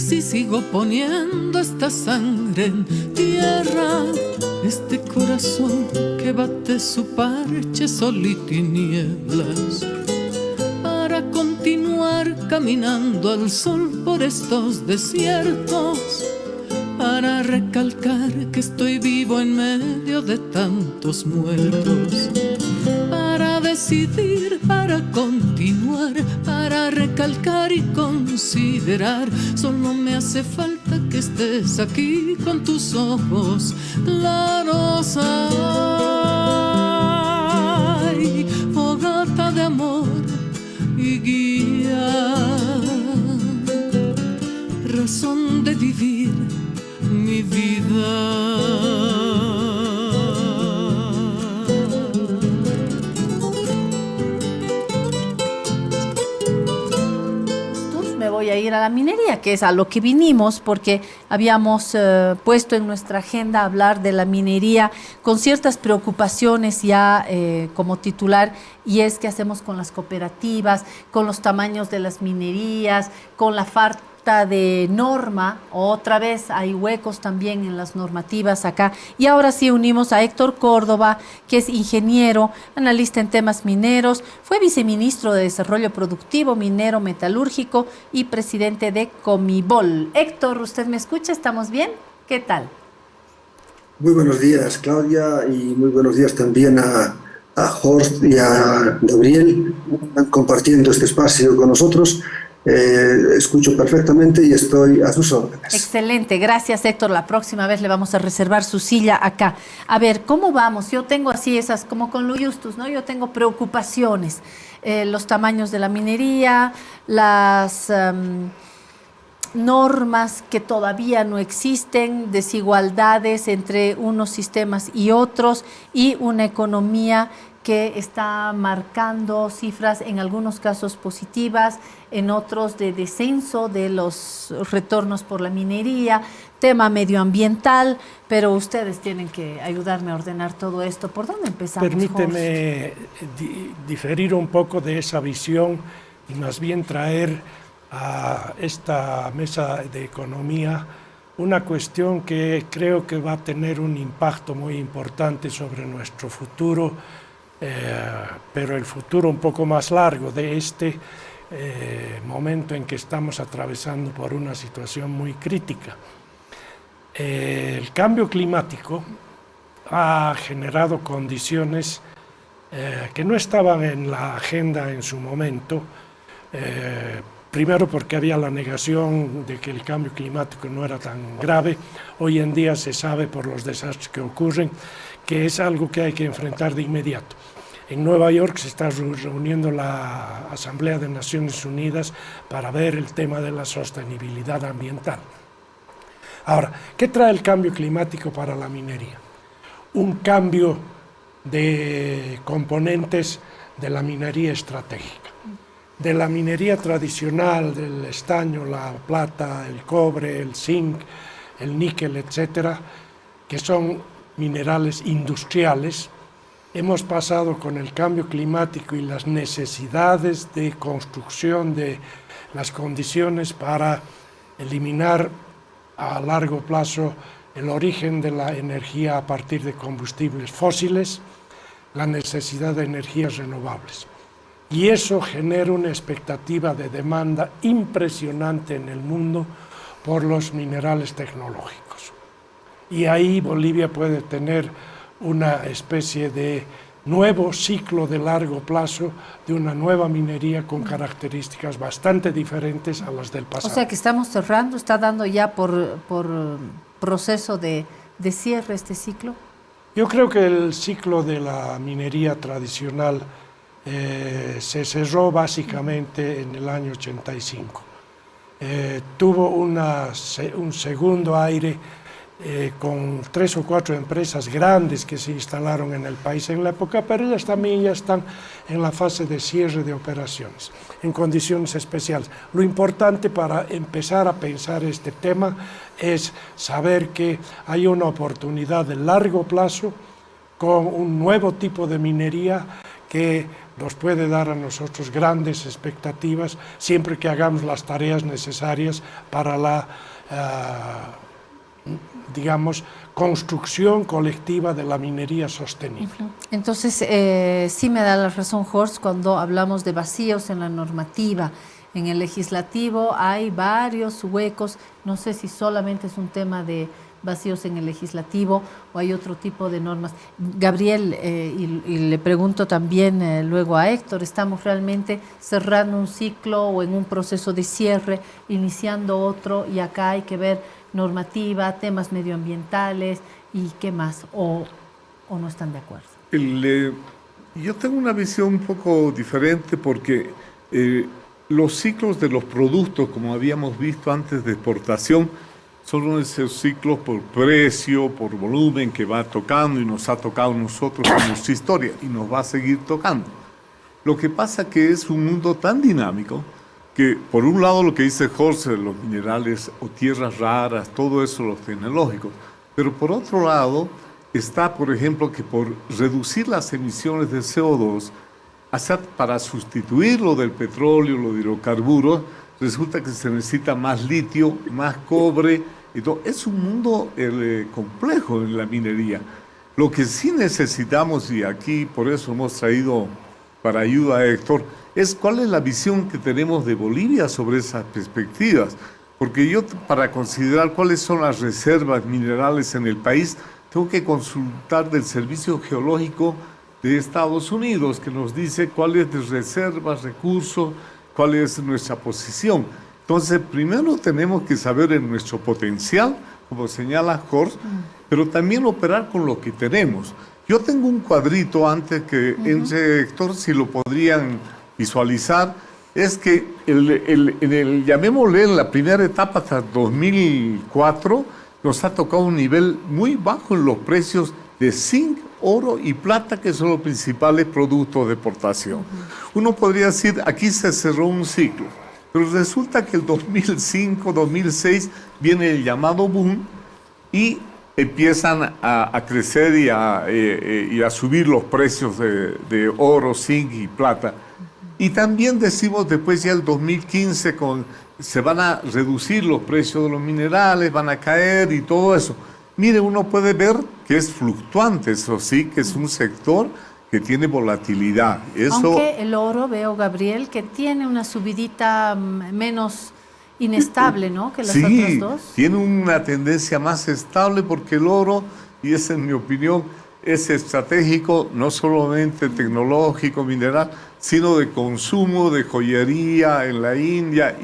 si sigo poniendo esta sangre en tierra, este corazón que bate su parche sol y tinieblas, para continuar caminando al sol por estos desiertos, para recalcar que estoy vivo en medio de tantos muertos, para decidir, para continuar, para recalcar y considerar. Solo me hace falta que estés aquí con tus ojos claros. Ay, fogata de amor y guía, razón de vivir mi vida. Me voy a ir a la minería, que es a lo que vinimos, porque habíamos puesto en nuestra agenda hablar de la minería con ciertas preocupaciones ya como titular, y es qué hacemos con las cooperativas, con los tamaños de las minerías, con la falta de norma. Otra vez hay huecos también en las normativas acá. Y ahora sí unimos a Héctor Córdoba, que es ingeniero, analista en temas mineros, fue viceministro de Desarrollo Productivo, Minero, Metalúrgico y presidente de Comibol. Héctor, ¿usted me escucha? ¿Estamos bien? ¿Qué tal? Muy buenos días, Claudia, y muy buenos días también a Horst y a Gabriel, compartiendo este espacio con nosotros. Escucho perfectamente y estoy a sus órdenes. Excelente, gracias Héctor. La próxima vez le vamos a reservar su silla acá. A ver, ¿cómo vamos? Yo tengo así esas, como con lo Justus, ¿no? Yo tengo preocupaciones. Los tamaños de la minería, las normas que todavía no existen, desigualdades entre unos sistemas y otros, y una economía que está marcando cifras en algunos casos positivas, en otros de descenso de los retornos por la minería, tema medioambiental, pero ustedes tienen que ayudarme a ordenar todo esto. ¿Por dónde empezamos? Permíteme diferir un poco de esa visión y más bien traer a esta mesa de economía una cuestión que creo que va a tener un impacto muy importante sobre nuestro futuro, pero el futuro un poco más largo de este momento en que estamos atravesando por una situación muy crítica. El cambio climático ha generado condiciones que no estaban en la agenda en su momento, primero porque había la negación de que el cambio climático no era tan grave. Hoy en día se sabe por los desastres que ocurren que es algo que hay que enfrentar de inmediato. En Nueva York se está reuniendo la Asamblea de Naciones Unidas para ver el tema de la sostenibilidad ambiental. Ahora, ¿qué trae el cambio climático para la minería? Un cambio de componentes de la minería estratégica. De la minería tradicional, del estaño, la plata, el cobre, el zinc, el níquel, etcétera, que son minerales industriales, hemos pasado con el cambio climático y las necesidades de construcción de las condiciones para eliminar a largo plazo el origen de la energía a partir de combustibles fósiles, la necesidad de energías renovables. Y eso genera una expectativa de demanda impresionante en el mundo por los minerales tecnológicos. Y ahí Bolivia puede tener una especie de nuevo ciclo de largo plazo de una nueva minería con características bastante diferentes a las del pasado. O sea que estamos cerrando, está dando ya por proceso de cierre este ciclo. Yo creo que el ciclo de la minería tradicional se cerró básicamente en el año 85. Tuvo un segundo aire con 3 o 4 empresas grandes que se instalaron en el país en la época, pero ellas también ya están en la fase de cierre de operaciones, en condiciones especiales. Lo importante para empezar a pensar este tema es saber que hay una oportunidad de largo plazo con un nuevo tipo de minería que nos puede dar a nosotros grandes expectativas siempre que hagamos las tareas necesarias para la, digamos, construcción colectiva de la minería sostenible. Entonces, sí me da la razón, Horst, cuando hablamos de vacíos en la normativa. En el legislativo hay varios huecos, no sé si solamente es un tema de vacíos en el legislativo o hay otro tipo de normas. Gabriel, y le pregunto también luego a Héctor, ¿estamos realmente cerrando un ciclo o en un proceso de cierre, iniciando otro, y acá hay que ver normativa, temas medioambientales y qué más, o no están de acuerdo? Yo tengo una visión un poco diferente porque los ciclos de los productos, como habíamos visto antes de exportación, son esos ciclos por precio, por volumen que va tocando y nos ha tocado a nosotros en nuestra historia y nos va a seguir tocando. Lo que pasa que es un mundo tan dinámico que por un lado lo que dice Jorge, los minerales o tierras raras, todo eso, los tecnológicos, pero por otro lado está, por ejemplo, que por reducir las emisiones de CO2, para sustituir lo del petróleo, lo de hidrocarburos, resulta que se necesita más litio, más cobre. Entonces, es un mundo complejo en la minería. Lo que sí necesitamos, y aquí por eso hemos traído para ayuda a Héctor, es cuál es la visión que tenemos de Bolivia sobre esas perspectivas. Porque yo, para considerar cuáles son las reservas minerales en el país, tengo que consultar del Servicio Geológico de Estados Unidos, que nos dice cuáles de reservas, recursos, cuál es nuestra posición. Entonces, primero tenemos que saber en nuestro potencial, como señala Jorge, pero también operar con lo que tenemos. Yo tengo un cuadrito antes que entre Héctor, si lo podrían visualizar, es que llamémosle en la primera etapa hasta 2004, nos ha tocado un nivel muy bajo en los precios de zinc, oro y plata, que son los principales productos de exportación. Uno podría decir, aquí se cerró un ciclo, pero resulta que el 2005, 2006 viene el llamado boom y empiezan a crecer y a subir los precios de oro, zinc y plata. Y también decimos después ya el 2015 se van a reducir los precios de los minerales, van a caer y todo eso. Mire, uno puede ver que es fluctuante, eso sí, que es un sector que tiene volatilidad. Aunque el oro, veo, Gabriel, que tiene una subidita menos inestable, ¿no?, que las otras dos. Sí, tiene una tendencia más estable porque el oro, y esa es mi opinión, es estratégico, no solamente tecnológico, mineral, sino de consumo, de joyería en la India,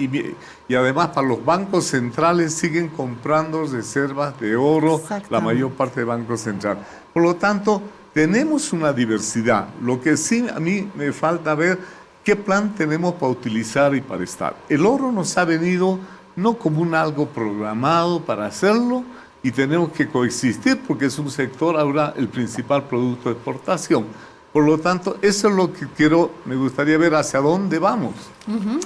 y además para los bancos centrales siguen comprando reservas de oro, la mayor parte de bancos centrales. Por lo tanto, tenemos una diversidad. Lo que sí a mí me falta ver qué plan tenemos para utilizar y para estar. El oro nos ha venido no como algo programado para hacerlo, y tenemos que coexistir porque es un sector ahora el principal producto de exportación. Por lo tanto, eso es lo que me gustaría ver hacia dónde vamos.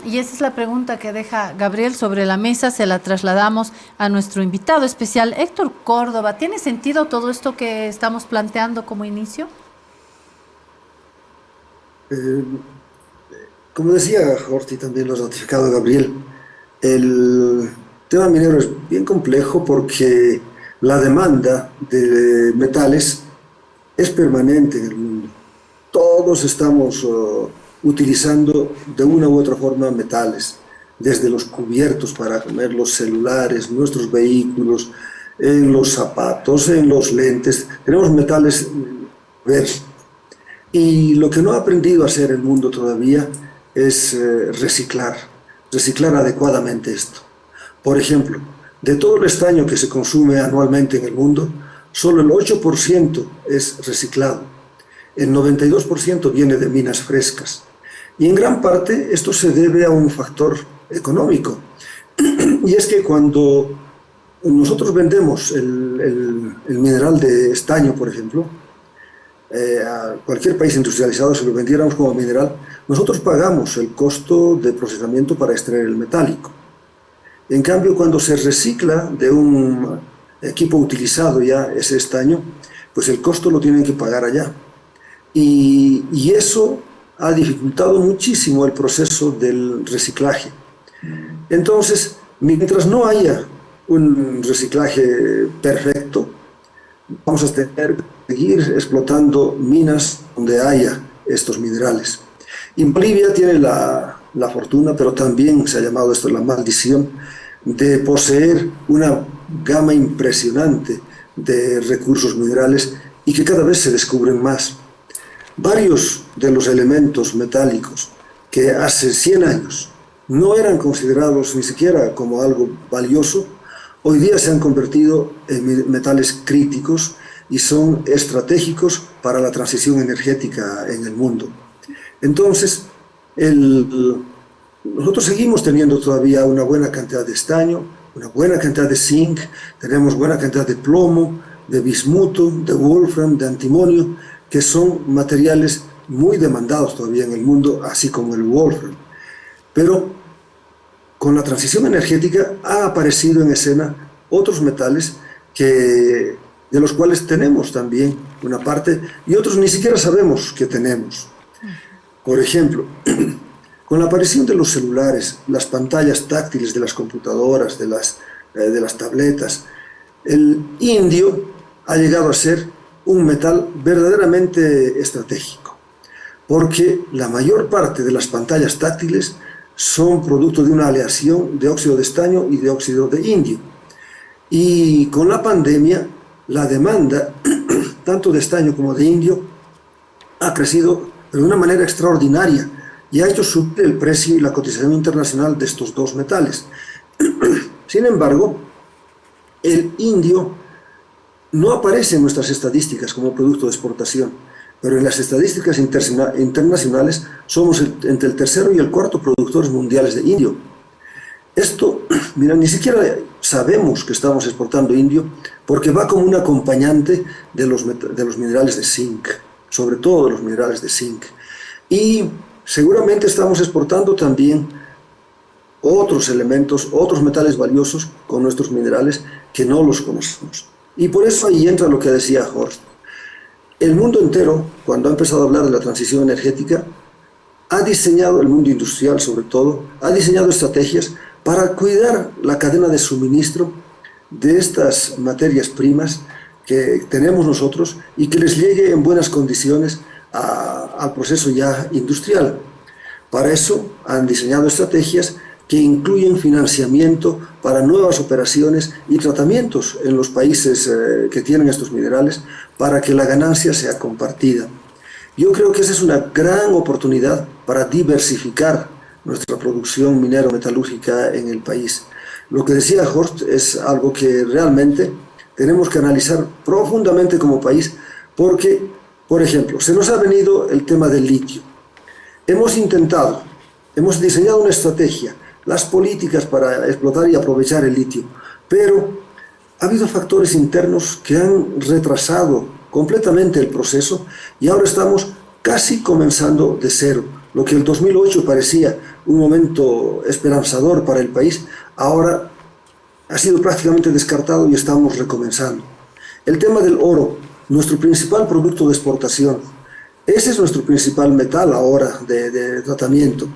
Y esa es la pregunta que deja Gabriel sobre la mesa, se la trasladamos a nuestro invitado especial, Héctor Córdoba. ¿Tiene sentido todo esto que estamos planteando como inicio? Como decía Jorge, y también lo ha ratificado Gabriel, el tema minero es bien complejo porque la demanda de metales es permanente en el mundo. Todos estamos utilizando de una u otra forma metales, desde los cubiertos para comer los celulares, nuestros vehículos, en los zapatos, en los lentes. Tenemos metales diversos. Y lo que no ha aprendido a hacer el mundo todavía es reciclar adecuadamente esto. Por ejemplo, de todo el estaño que se consume anualmente en el mundo, solo el 8% es reciclado. El 92% viene de minas frescas. Y en gran parte esto se debe a un factor económico. Y es que cuando nosotros vendemos el mineral de estaño, por ejemplo, a cualquier país industrializado, si lo vendiéramos como mineral, nosotros pagamos el costo de procesamiento para extraer el metálico. En cambio, cuando se recicla de un equipo utilizado ya ese estaño, pues el costo lo tienen que pagar allá. y eso ha dificultado muchísimo el proceso del reciclaje. Entonces, mientras no haya un reciclaje perfecto, vamos a tener que seguir explotando minas donde haya estos minerales. Y Bolivia tiene la fortuna, pero también se ha llamado esto la maldición, de poseer una gama impresionante de recursos minerales y que cada vez se descubren más. Varios de los elementos metálicos que hace 100 años no eran considerados ni siquiera como algo valioso, hoy día se han convertido en metales críticos y son estratégicos para la transición energética en el mundo. Entonces, nosotros seguimos teniendo todavía una buena cantidad de estaño, una buena cantidad de zinc, tenemos buena cantidad de plomo, de bismuto, de wolfram, de antimonio, que son materiales muy demandados todavía en el mundo, así como el wolfram. Pero con la transición energética ha aparecido en escena otros metales de los cuales tenemos también una parte y otros ni siquiera sabemos que tenemos. Por ejemplo, con la aparición de los celulares, las pantallas táctiles de las computadoras, de las tabletas, el indio ha llegado a ser un metal verdaderamente estratégico, porque la mayor parte de las pantallas táctiles son producto de una aleación de óxido de estaño y de óxido de indio. Y con la pandemia, la demanda, tanto de estaño como de indio, ha crecido de una manera extraordinaria y ha hecho subir el precio y la cotización internacional de estos dos metales. Sin embargo, el indio no aparece en nuestras estadísticas como producto de exportación, pero en las estadísticas internacionales somos entre el tercero y el cuarto productores mundiales de indio. Esto, mira, ni siquiera sabemos que estamos exportando indio porque va como un acompañante de los minerales de zinc, sobre todo de los minerales de zinc. Y seguramente estamos exportando también otros elementos, otros metales valiosos con nuestros minerales que no los conocemos. Y por eso ahí entra lo que decía Horst. El mundo entero, cuando ha empezado a hablar de la transición energética, ha diseñado, el mundo industrial sobre todo, ha diseñado estrategias para cuidar la cadena de suministro de estas materias primas que tenemos nosotros y que les llegue en buenas condiciones al proceso ya industrial. Para eso han diseñado estrategias que incluyen financiamiento para nuevas operaciones y tratamientos en los países que tienen estos minerales para que la ganancia sea compartida. Yo creo que esa es una gran oportunidad para diversificar nuestra producción minero-metalúrgica en el país. Lo que decía Horst es algo que realmente tenemos que analizar profundamente como país porque, por ejemplo, se nos ha venido el tema del litio. Hemos diseñado una estrategia, las políticas para explotar y aprovechar el litio, pero ha habido factores internos que han retrasado completamente el proceso y ahora estamos casi comenzando de cero. Lo que en el 2008 parecía un momento esperanzador para el país, ahora ha sido prácticamente descartado y estamos recomenzando. El tema del oro, nuestro principal producto de exportación, ese es nuestro principal metal ahora de tratamiento.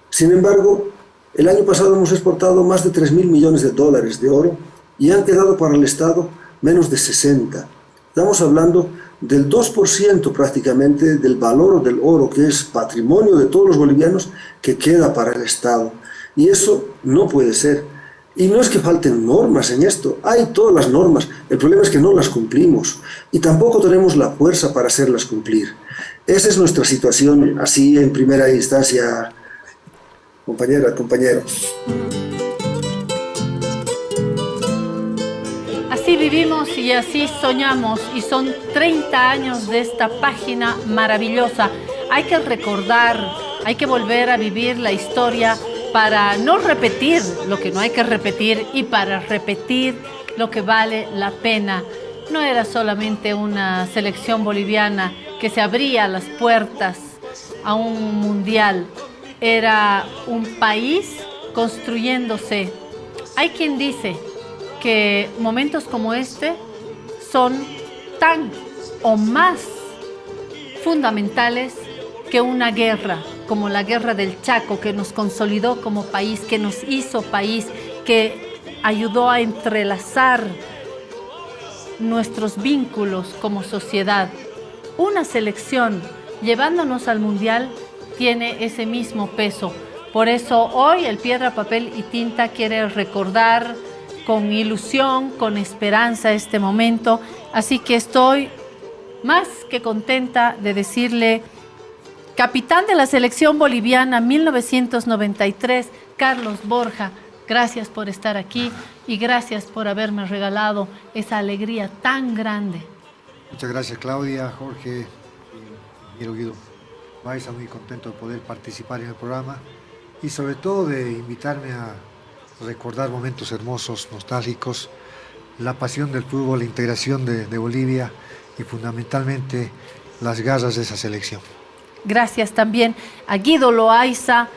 Sin embargo, el año pasado hemos exportado más de 3.000 millones de dólares de oro y han quedado para el Estado menos de 60. Estamos hablando del 2% prácticamente del valor del oro, que es patrimonio de todos los bolivianos, que queda para el Estado. Y eso no puede ser. Y no es que falten normas en esto, hay todas las normas, el problema es que no las cumplimos y tampoco tenemos la fuerza para hacerlas cumplir. Esa es nuestra situación así en primera instancia, compañeras, compañeros. Así vivimos y así soñamos y son 30 años de esta página maravillosa. Hay que recordar, hay que volver a vivir la historia para no repetir lo que no hay que repetir y para repetir lo que vale la pena. No era solamente una selección boliviana que se abría las puertas a un mundial, era un país construyéndose. Hay quien dice que momentos como este son tan o más fundamentales que una guerra, como la guerra del Chaco, que nos consolidó como país, que nos hizo país, que ayudó a entrelazar nuestros vínculos como sociedad. Una selección llevándonos al Mundial tiene ese mismo peso. Por eso hoy el Piedra, Papel y Tinta quiere recordar con ilusión, con esperanza este momento. Así que estoy más que contenta de decirle, capitán de la selección boliviana 1993, Carlos Borja, gracias por estar aquí y gracias por haberme regalado esa alegría tan grande. Muchas gracias, Claudia, Jorge y Guido Loaiza, muy contento de poder participar en el programa y sobre todo de invitarme a recordar momentos hermosos, nostálgicos, la pasión del fútbol, la integración de Bolivia y fundamentalmente las garras de esa selección. Gracias también a Guido Loaiza,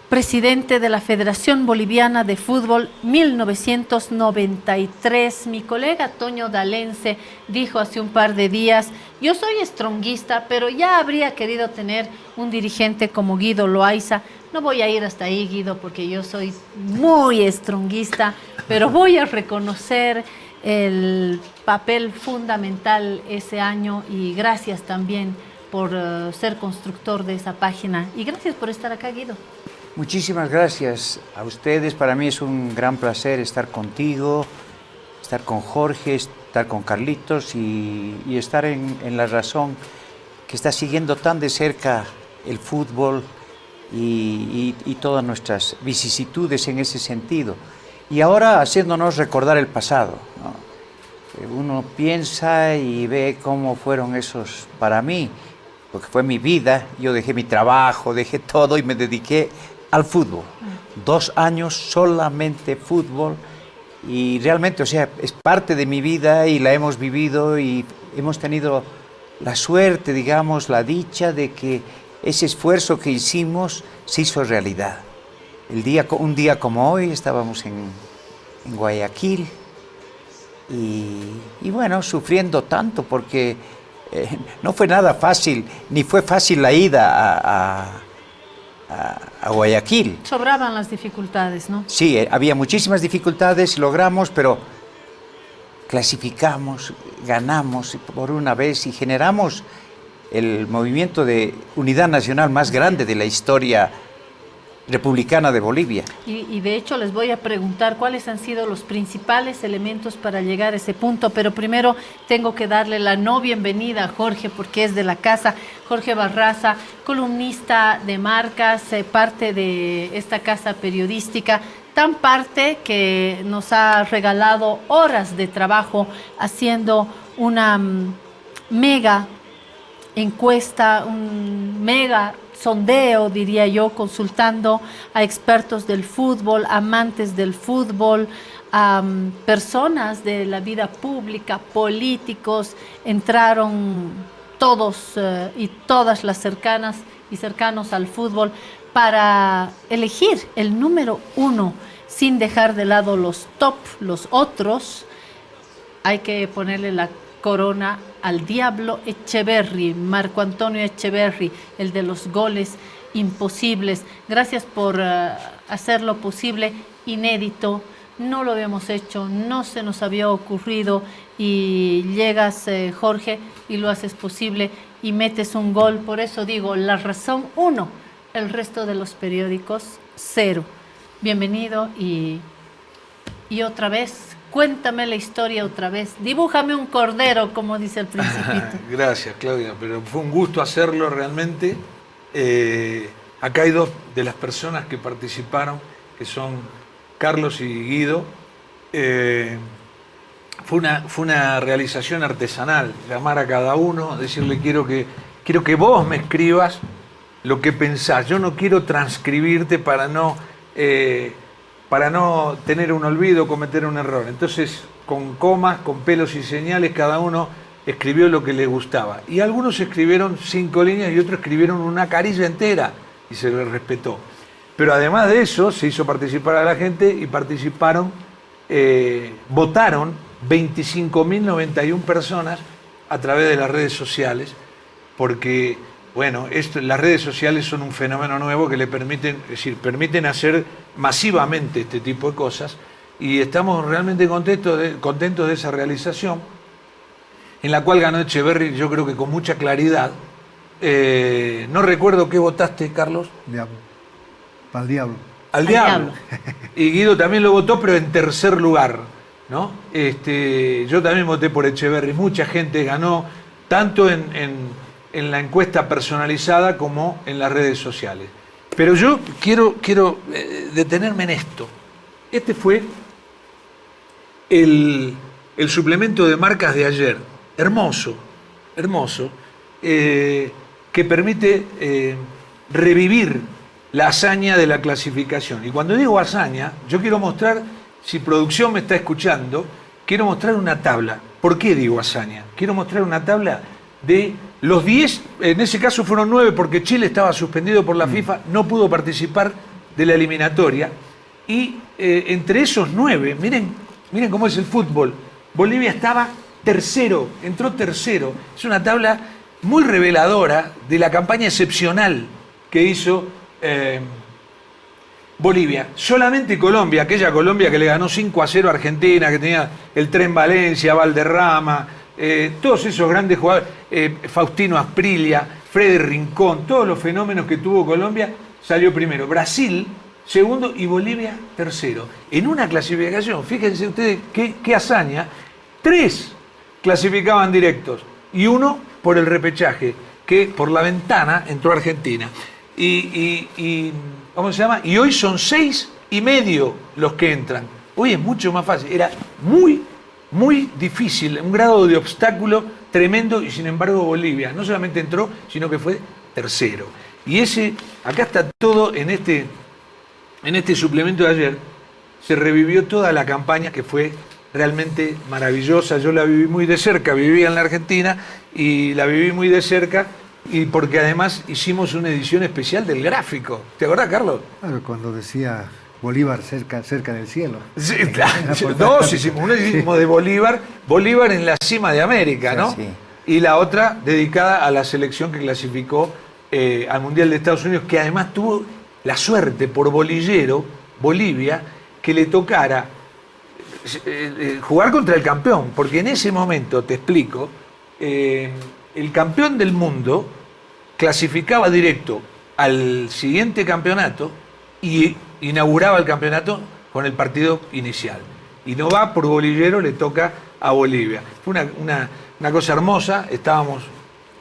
presidente de la Federación Boliviana de Fútbol 1993. Mi colega Toño Dalense dijo hace un par de días, yo soy stronguista, pero ya habría querido tener un dirigente como Guido Loaiza. No voy a ir hasta ahí, Guido, porque yo soy muy stronguista, pero voy a reconocer el papel fundamental ese año y gracias también por ser constructor de esa página. Y gracias por estar acá, Guido. Muchísimas gracias a ustedes. Para mí es un gran placer estar contigo, estar con Jorge, estar con Carlitos y estar en La Razón, que está siguiendo tan de cerca el fútbol y todas nuestras vicisitudes en ese sentido. Y ahora haciéndonos recordar el pasado, ¿no? Uno piensa y ve cómo fueron esos para mí, porque fue mi vida. Yo dejé mi trabajo, dejé todo y me dediqué al fútbol. 2 años solamente fútbol y realmente, o sea, es parte de mi vida y la hemos vivido y hemos tenido la suerte, digamos, la dicha de que ese esfuerzo que hicimos se hizo realidad. Un día como hoy estábamos en Guayaquil y bueno, sufriendo tanto porque no fue nada fácil, ni fue fácil la ida a Guayaquil. Sobraban las dificultades, ¿no? Sí, había muchísimas dificultades, logramos, pero clasificamos, ganamos por una vez y generamos el movimiento de unidad nacional más grande de la historia republicana de Bolivia. Y de hecho les voy a preguntar cuáles han sido los principales elementos para llegar a ese punto, pero primero tengo que darle la no bienvenida a Jorge porque es de la casa. Jorge Barraza, columnista de Marcas, parte de esta casa periodística, tan parte que nos ha regalado horas de trabajo haciendo una mega encuesta, un mega sondeo, diría yo, consultando a expertos del fútbol, amantes del fútbol, a personas de la vida pública, políticos. Entraron todos y todas las cercanas y cercanos al fútbol para elegir el número 1, sin dejar de lado los top, los otros. Hay que ponerle la corona al Diablo Echeverri, Marco Antonio Echeverri, el de los goles imposibles. Gracias por hacerlo posible, inédito, no lo habíamos hecho, no se nos había ocurrido y llegas, Jorge, y lo haces posible y metes un gol. Por eso digo, La Razón 1, el resto de los periódicos 0. Bienvenido y otra vez. Cuéntame la historia otra vez. Dibújame un cordero, como dice el Principito. Gracias, Claudia, pero fue un gusto hacerlo realmente. Acá hay 2 de las personas que participaron, que son Carlos y Guido. Fue una realización artesanal, llamar a cada uno, decirle quiero que vos me escribas lo que pensás. Yo no quiero transcribirte para no tener un olvido, cometer un error. Entonces, con comas, con pelos y señales, cada uno escribió lo que le gustaba. Y algunos escribieron 5 líneas y otros escribieron una carilla entera y se les respetó. Pero además de eso, se hizo participar a la gente y votaron 25.091 personas a través de las redes sociales. porque, bueno, las redes sociales son un fenómeno nuevo que le permiten, es decir, permiten hacer masivamente este tipo de cosas, y estamos realmente contentos de esa realización, en la cual ganó Echeverri, yo creo que con mucha claridad. No recuerdo qué votaste, Carlos. Diablo. Al diablo. Al diablo. Y Guido también lo votó, pero en tercer lugar, ¿no? Yo también voté por Echeverri. Mucha gente ganó, tanto en la encuesta personalizada como en las redes sociales. Pero yo quiero detenerme en esto. Este fue el suplemento de marcas de ayer. Hermoso, hermoso. Que permite revivir la hazaña de la clasificación. Y cuando digo hazaña, yo quiero mostrar, si producción me está escuchando, quiero mostrar una tabla. ¿Por qué digo hazaña? Quiero mostrar una tabla de los 10, en ese caso fueron 9 porque Chile estaba suspendido por la FIFA, no pudo participar de la eliminatoria. Y entre esos 9, miren cómo es el fútbol, Bolivia estaba tercero, entró tercero. Es una tabla muy reveladora de la campaña excepcional que hizo Bolivia. Solamente Colombia, aquella Colombia que le ganó 5-0 a Argentina, que tenía el Tren Valencia, Valderrama, todos esos grandes jugadores, Faustino Asprilla, Freddy Rincón, todos los fenómenos que tuvo Colombia, salió primero. Brasil, segundo, y Bolivia, tercero. En una clasificación, fíjense ustedes qué hazaña, 3 clasificaban directos y 1 por el repechaje, que por la ventana entró Argentina. ¿Cómo se llama? Y hoy son 6,5 los que entran. Hoy es mucho más fácil. Era muy, muy difícil, un grado de obstáculo tremendo, y sin embargo Bolivia no solamente entró, sino que fue tercero. Y acá está todo en este suplemento de ayer, se revivió toda la campaña que fue realmente maravillosa. Yo la viví muy de cerca, vivía en la Argentina y la viví muy de cerca, y porque además hicimos una edición especial del gráfico. ¿Te acordás, Carlos? Claro, cuando decía Bolívar cerca del cielo. Sí, claro. Dos hicimos, una hicimos de Bolívar en la cima de América, ¿no? Sí. Y la otra dedicada a la selección que clasificó al Mundial de Estados Unidos, que además tuvo la suerte por bolillero, Bolivia, que le tocara jugar contra el campeón, porque en ese momento, te explico, el campeón del mundo clasificaba directo al siguiente campeonato y inauguraba el campeonato con el partido inicial. Y no va por bolillero, le toca a Bolivia. Fue una cosa hermosa.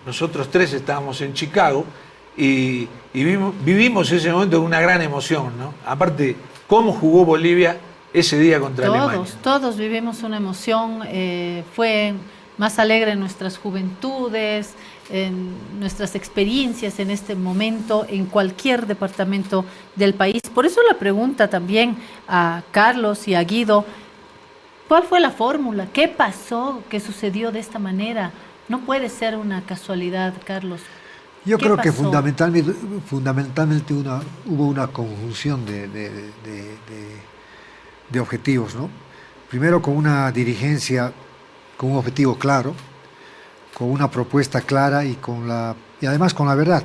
Nosotros 3 estábamos en Chicago y vivimos ese momento con una gran emoción, ¿no? Aparte, cómo jugó Bolivia ese día contra Alemania. Todos vivimos una emoción. Fue más alegre en nuestras juventudes, en nuestras experiencias en este momento, en cualquier departamento del país. Por eso la pregunta también a Carlos y a Guido: ¿cuál fue la fórmula? ¿Qué pasó? ¿Qué sucedió de esta manera? No puede ser una casualidad, Carlos. Yo creo que pasó? fundamentalmente hubo una conjunción de objetivos, ¿no? Primero, con una dirigencia con un objetivo claro, con una propuesta clara y además con la verdad.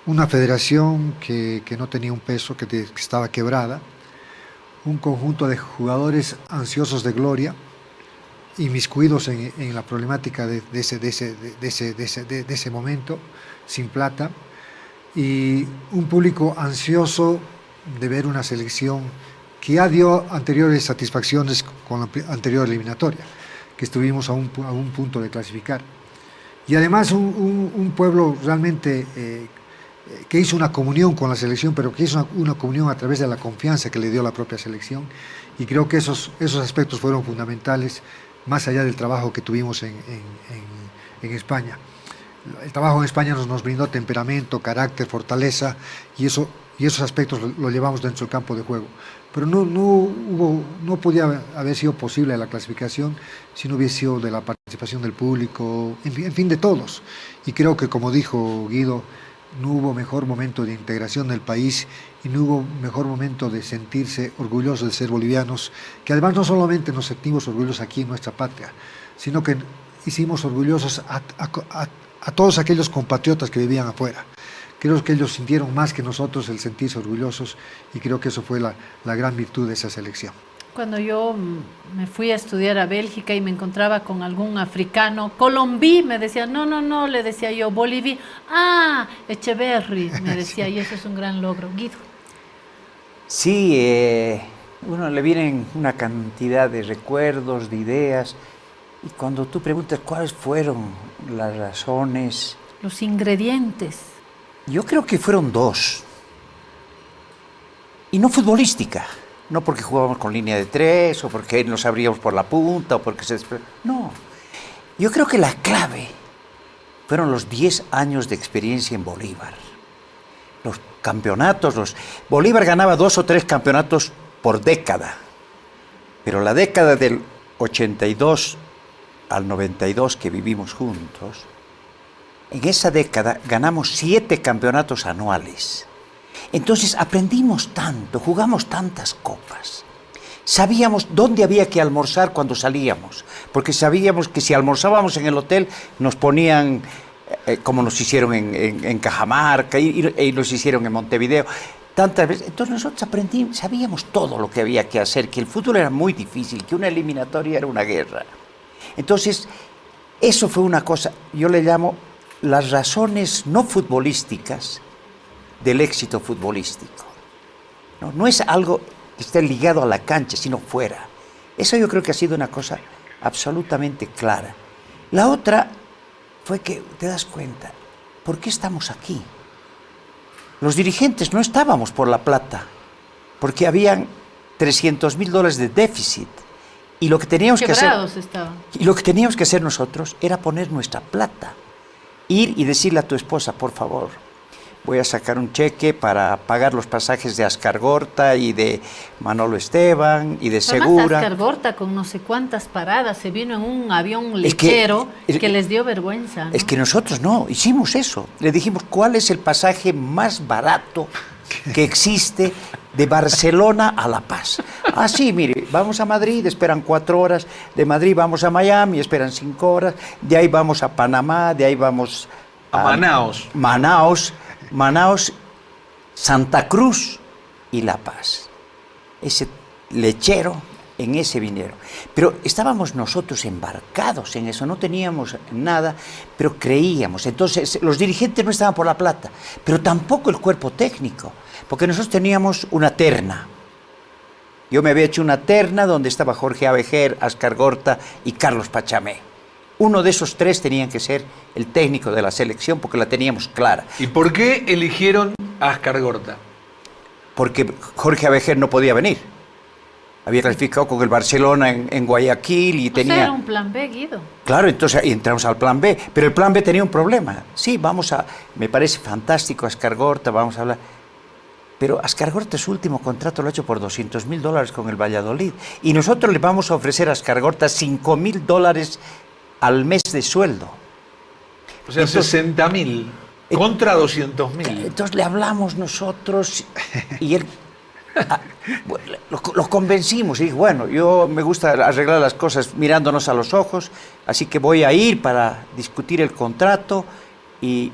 Una federación que no tenía un peso, que estaba quebrada, un conjunto de jugadores ansiosos de gloria, inmiscuidos en la problemática de ese momento, sin plata, y un público ansioso de ver una selección que ya dio anteriores satisfacciones con la anterior eliminatoria, que estuvimos a un punto de clasificar. Y además un pueblo realmente que hizo una comunión con la selección, pero que hizo una comunión a través de la confianza que le dio la propia selección, y creo que esos aspectos fueron fundamentales, más allá del trabajo que tuvimos en España. El trabajo en España nos brindó temperamento, carácter, fortaleza, y esos aspectos lo llevamos dentro del campo de juego. Pero no podía haber sido posible la clasificación si no hubiese sido de la participación del público, en fin, de todos. Y creo que, como dijo Guido, no hubo mejor momento de integración del país y no hubo mejor momento de sentirse orgullosos de ser bolivianos, que además no solamente nos sentimos orgullosos aquí en nuestra patria, sino que hicimos orgullosos a a todos aquellos compatriotas que vivían afuera. Creo que ellos sintieron más que nosotros el sentirse orgullosos y creo que eso fue la gran virtud de esa selección. Cuando yo me fui a estudiar a Bélgica y me encontraba con algún africano, Colombí, me decía, no, le decía yo, Bolivia, Echeverry, me decía, y eso es un gran logro. Guido. Sí, uno le vienen una cantidad de recuerdos, de ideas, y cuando tú preguntas cuáles fueron las razones... Los ingredientes. Yo creo que fueron dos. Y no futbolística. No porque jugábamos con línea de 3, o porque nos abríamos por la punta, o porque se... No. Yo creo que la clave fueron los 10 años de experiencia en Bolívar. Los campeonatos, Bolívar ganaba 2 o 3 campeonatos por década. Pero la década del 82 al 92 que vivimos juntos, en esa década ganamos 7 campeonatos anuales. Entonces aprendimos tanto, jugamos tantas copas. Sabíamos dónde había que almorzar cuando salíamos, porque sabíamos que si almorzábamos en el hotel nos ponían, como nos hicieron en Cajamarca y nos hicieron en Montevideo, tantas veces. Entonces nosotros aprendimos, sabíamos todo lo que había que hacer, que el fútbol era muy difícil, que una eliminatoria era una guerra. Entonces, eso fue una cosa, yo le llamo las razones no futbolísticas del éxito futbolístico. No es algo que esté ligado a la cancha, sino fuera. Eso yo creo que ha sido una cosa absolutamente clara. La otra fue que te das cuenta, ¿por qué estamos aquí? Los dirigentes no estábamos por la plata, porque habían $300,000 de déficit. Y lo que teníamos que hacer, y lo que teníamos que hacer nosotros era poner nuestra plata. Ir y decirle a tu esposa, por favor, voy a sacar un cheque para pagar los pasajes de Ascargorta y de Manolo Esteban y de Segura. Ascargorta con no sé cuántas paradas, se vino en un avión lechero que les dio vergüenza, ¿no? Es que nosotros no, hicimos eso. Le dijimos, ¿cuál es el pasaje más barato que existe de Barcelona a La Paz? Sí, mire, vamos a Madrid, esperan 4 horas, de Madrid vamos a Miami, esperan 5 horas, de ahí vamos a Panamá, de ahí vamos a Manaos, Santa Cruz y La Paz. Ese lechero, en ese vinieron. Pero estábamos nosotros embarcados en eso, no teníamos nada, pero creíamos. Entonces, los dirigentes no estaban por la plata, pero tampoco el cuerpo técnico, porque nosotros teníamos una terna. Yo me había hecho una terna donde estaba Jorge Abejer, Ascargorta y Carlos Pachamé. Uno de esos 3 tenían que ser el técnico de la selección porque la teníamos clara. ¿Y por qué eligieron a Ascargorta? Porque Jorge Abejer no podía venir. Había clasificado con el Barcelona en Guayaquil y tenía... era un plan B, Guido. Claro, entonces entramos al plan B, pero el plan B tenía un problema. Sí, me parece fantástico Ascargorta, vamos a hablar... Pero Ascargorta su último contrato lo ha hecho por $200,000 con el Valladolid. Y nosotros le vamos a ofrecer a Ascargorta $5,000 al mes de sueldo. O sea, 60.000 contra 200.000. Entonces le hablamos nosotros y él... Lo convencimos y dijo, bueno, yo me gusta arreglar las cosas mirándonos a los ojos, así que voy a ir para discutir el contrato y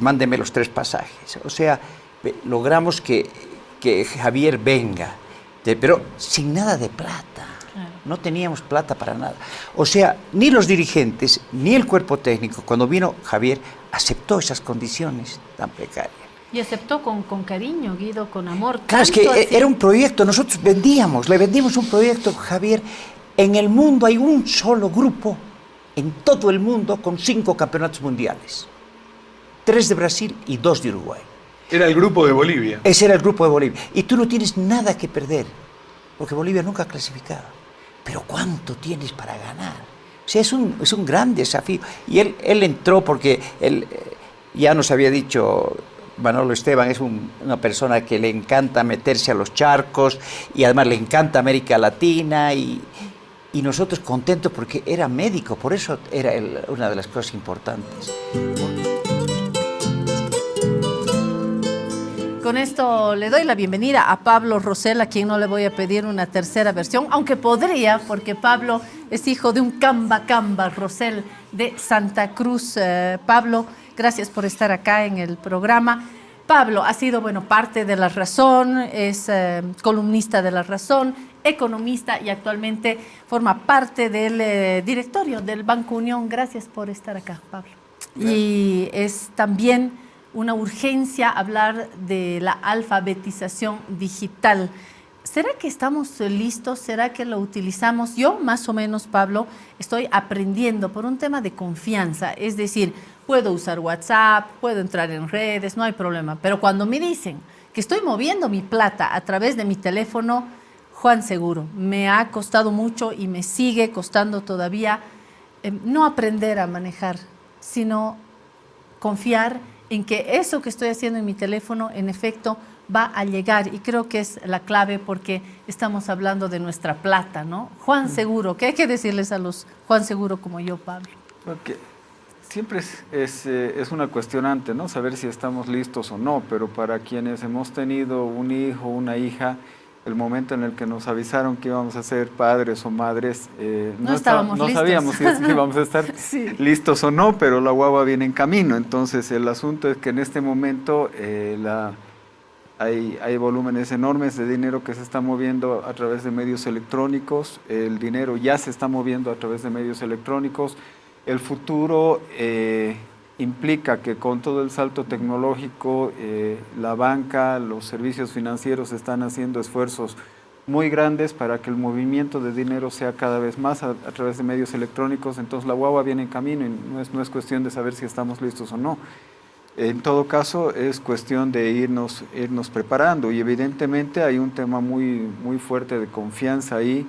mándeme los 3 pasajes. O sea, logramos que Javier venga, pero sin nada de plata. Claro. No teníamos plata para nada. O sea, ni los dirigentes, ni el cuerpo técnico, cuando vino Javier, aceptó esas condiciones tan precarias. Y aceptó con cariño, Guido, con amor. Claro, es que era un proyecto, nosotros le vendimos un proyecto, Javier. En el mundo hay un solo grupo, en todo el mundo, con 5 campeonatos mundiales. 3 de Brasil y 2 de Uruguay. Era el grupo de Bolivia. Ese era el grupo de Bolivia. Y tú no tienes nada que perder, porque Bolivia nunca ha clasificado. Pero ¿cuánto tienes para ganar? O sea, es un gran desafío. Y él entró porque él ya nos había dicho... Manolo Esteban es una persona que le encanta meterse a los charcos y además le encanta América Latina y nosotros contentos porque era médico, por eso era una de las cosas importantes. con esto le doy la bienvenida a Pablo Rosell, a quien no le voy a pedir una tercera versión, aunque podría, porque Pablo es hijo de un Camba Rosell de Santa Cruz. Pablo, gracias por estar acá en el programa. Pablo ha sido, parte de La Razón, es columnista de La Razón, economista y actualmente forma parte del directorio del Banco Unión. Gracias por estar acá, Pablo. Gracias. Y es también una urgencia hablar de la alfabetización digital. ¿Será que estamos listos? ¿Será que lo utilizamos? Yo, más o menos, Pablo, estoy aprendiendo por un tema de confianza. Es decir, puedo usar WhatsApp, puedo entrar en redes, no hay problema. Pero cuando me dicen que estoy moviendo mi plata a través de mi teléfono, Juan Seguro, me ha costado mucho y me sigue costando todavía no aprender a manejar, sino confiar en que eso que estoy haciendo en mi teléfono, en efecto, va a llegar. Y creo que es la clave porque estamos hablando de nuestra plata, ¿no? Juan Seguro, ¿qué hay que decirles a los Juan Seguro como yo, Pablo? Okay. Siempre es una cuestionante, ¿no? Saber si estamos listos o no, pero para quienes hemos tenido un hijo, una hija, el momento en el que nos avisaron que íbamos a ser padres o madres, no sabíamos si íbamos a estar sí. listos o no, pero la guagua viene en camino. Entonces el asunto es que en este momento hay volúmenes enormes de dinero que se está moviendo a través de medios electrónicos, el dinero ya se está moviendo a través de medios electrónicos. El futuro implica que con todo el salto tecnológico, la banca, los servicios financieros están haciendo esfuerzos muy grandes para que el movimiento de dinero sea cada vez más a través de medios electrónicos. Entonces la guagua viene en camino y no es cuestión de saber si estamos listos o no. En todo caso, es cuestión de irnos preparando y evidentemente hay un tema muy fuerte de confianza ahí,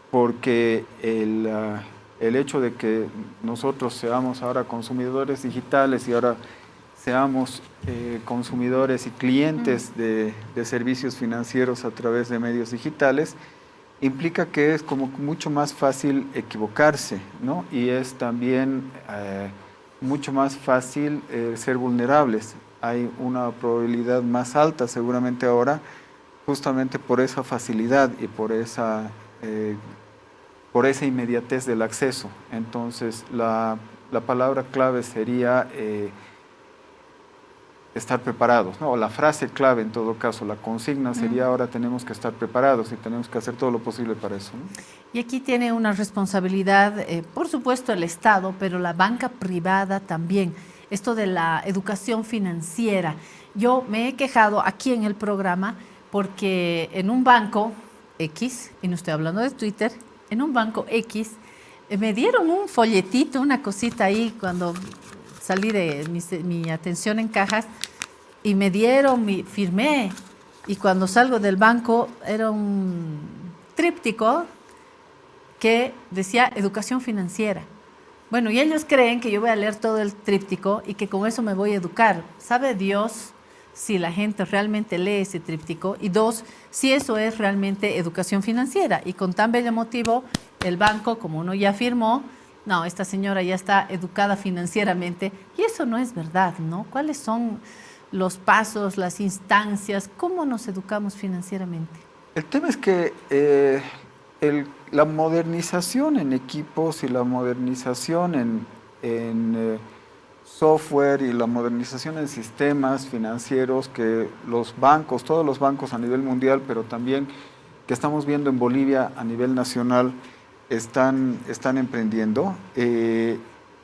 porque el hecho de que nosotros seamos ahora consumidores digitales y ahora seamos consumidores y clientes de servicios financieros a través de medios digitales, implica que es como mucho más fácil equivocarse, ¿no? Y es también mucho más fácil ser vulnerables. Hay una probabilidad más alta seguramente ahora, justamente por esa facilidad y por esa inmediatez del acceso. Entonces, la palabra clave sería estar preparados, ¿no? O la frase clave en todo caso, la consigna sería ahora tenemos que estar preparados y tenemos que hacer todo lo posible para eso, ¿no? Y aquí tiene una responsabilidad, por supuesto el Estado, pero la banca privada también. Esto de la educación financiera. Yo me he quejado aquí en el programa porque en un banco X, y no estoy hablando de Twitter, en un banco X, me dieron un folletito, una cosita ahí cuando salí de mi atención en cajas y me dieron, firmé, y cuando salgo del banco era un tríptico que decía educación financiera. Bueno, y ellos creen que yo voy a leer todo el tríptico y que con eso me voy a educar. ¿Sabe Dios si la gente realmente lee ese tríptico? Y dos, si eso es realmente educación financiera. Y con tan bello motivo, el banco, como uno ya firmó, no, esta señora ya está educada financieramente. Y eso no es verdad, ¿no? ¿Cuáles son los pasos, las instancias? ¿Cómo nos educamos financieramente? El tema es que la modernización en equipos y la modernización en software y la modernización en sistemas financieros que los bancos, todos los bancos a nivel mundial, pero también que estamos viendo en Bolivia a nivel nacional, están emprendiendo,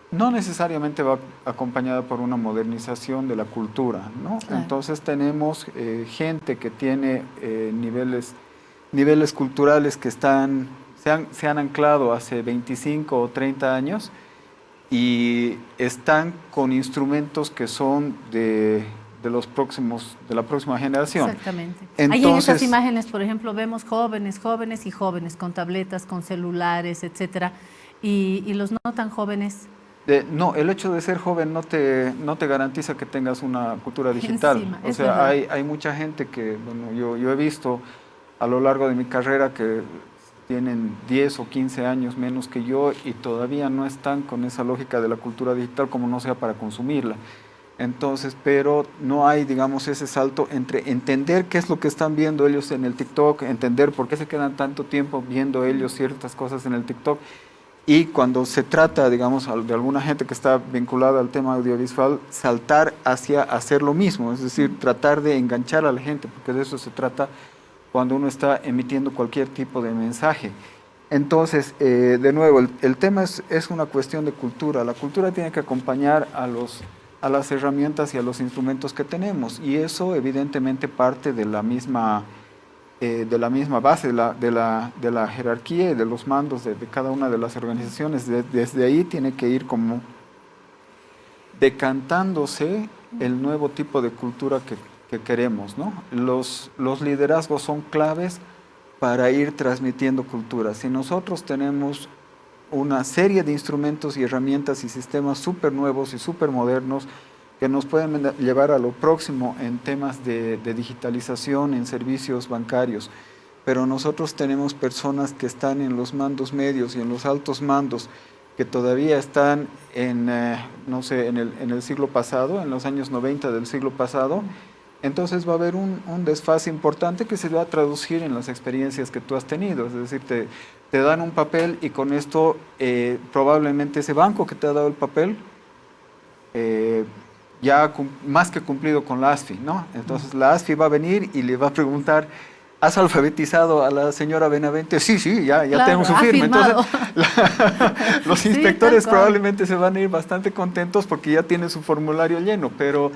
no necesariamente va acompañada por una modernización de la cultura, ¿no? Claro. Entonces tenemos gente que tiene niveles culturales que se han anclado hace 25 o 30 años y están con instrumentos que son de la próxima generación. Exactamente. Entonces, ahí en estas imágenes, por ejemplo, vemos jóvenes con tabletas, con celulares, etcétera, y los no tan jóvenes. No, el hecho de ser joven no te garantiza que tengas una cultura digital. Encima, o sea, hay mucha gente que, bueno, yo he visto a lo largo de mi carrera que tienen 10 o 15 años menos que yo y todavía no están con esa lógica de la cultura digital, como no sea para consumirla. Entonces, pero no hay, digamos, ese salto entre entender qué es lo que están viendo ellos en el TikTok, entender por qué se quedan tanto tiempo viendo ellos ciertas cosas en el TikTok, y cuando se trata, digamos, de alguna gente que está vinculada al tema audiovisual, saltar hacia hacer lo mismo, es decir, tratar de enganchar a la gente, porque de eso se trata cuando uno está emitiendo cualquier tipo de mensaje. Entonces, de nuevo, el tema es una cuestión de cultura. La cultura tiene que acompañar a las herramientas y a los instrumentos que tenemos, y eso evidentemente parte de la misma base, de la jerarquía y de los mandos de cada una de las organizaciones. Desde ahí tiene que ir como decantándose el nuevo tipo de cultura que queremos, ¿no? Los liderazgos son claves para ir transmitiendo cultura. Si nosotros tenemos una serie de instrumentos y herramientas y sistemas súper nuevos y súper modernos que nos pueden llevar a lo próximo en temas de digitalización, en servicios bancarios, pero nosotros tenemos personas que están en los mandos medios y en los altos mandos que todavía están no sé, en el siglo pasado, en los años 90 del siglo pasado. Entonces va a haber un desfase importante que se va a traducir en las experiencias que tú has tenido. Es decir, te dan un papel y con esto probablemente ese banco que te ha dado el papel ya más que cumplido con la ASFI, ¿no? Entonces la ASFI va a venir y le va a preguntar, ¿has alfabetizado a la señora Benavente? Sí, ya claro, tenemos su firma. Entonces los inspectores probablemente se van a ir bastante contentos porque ya tiene su formulario lleno, pero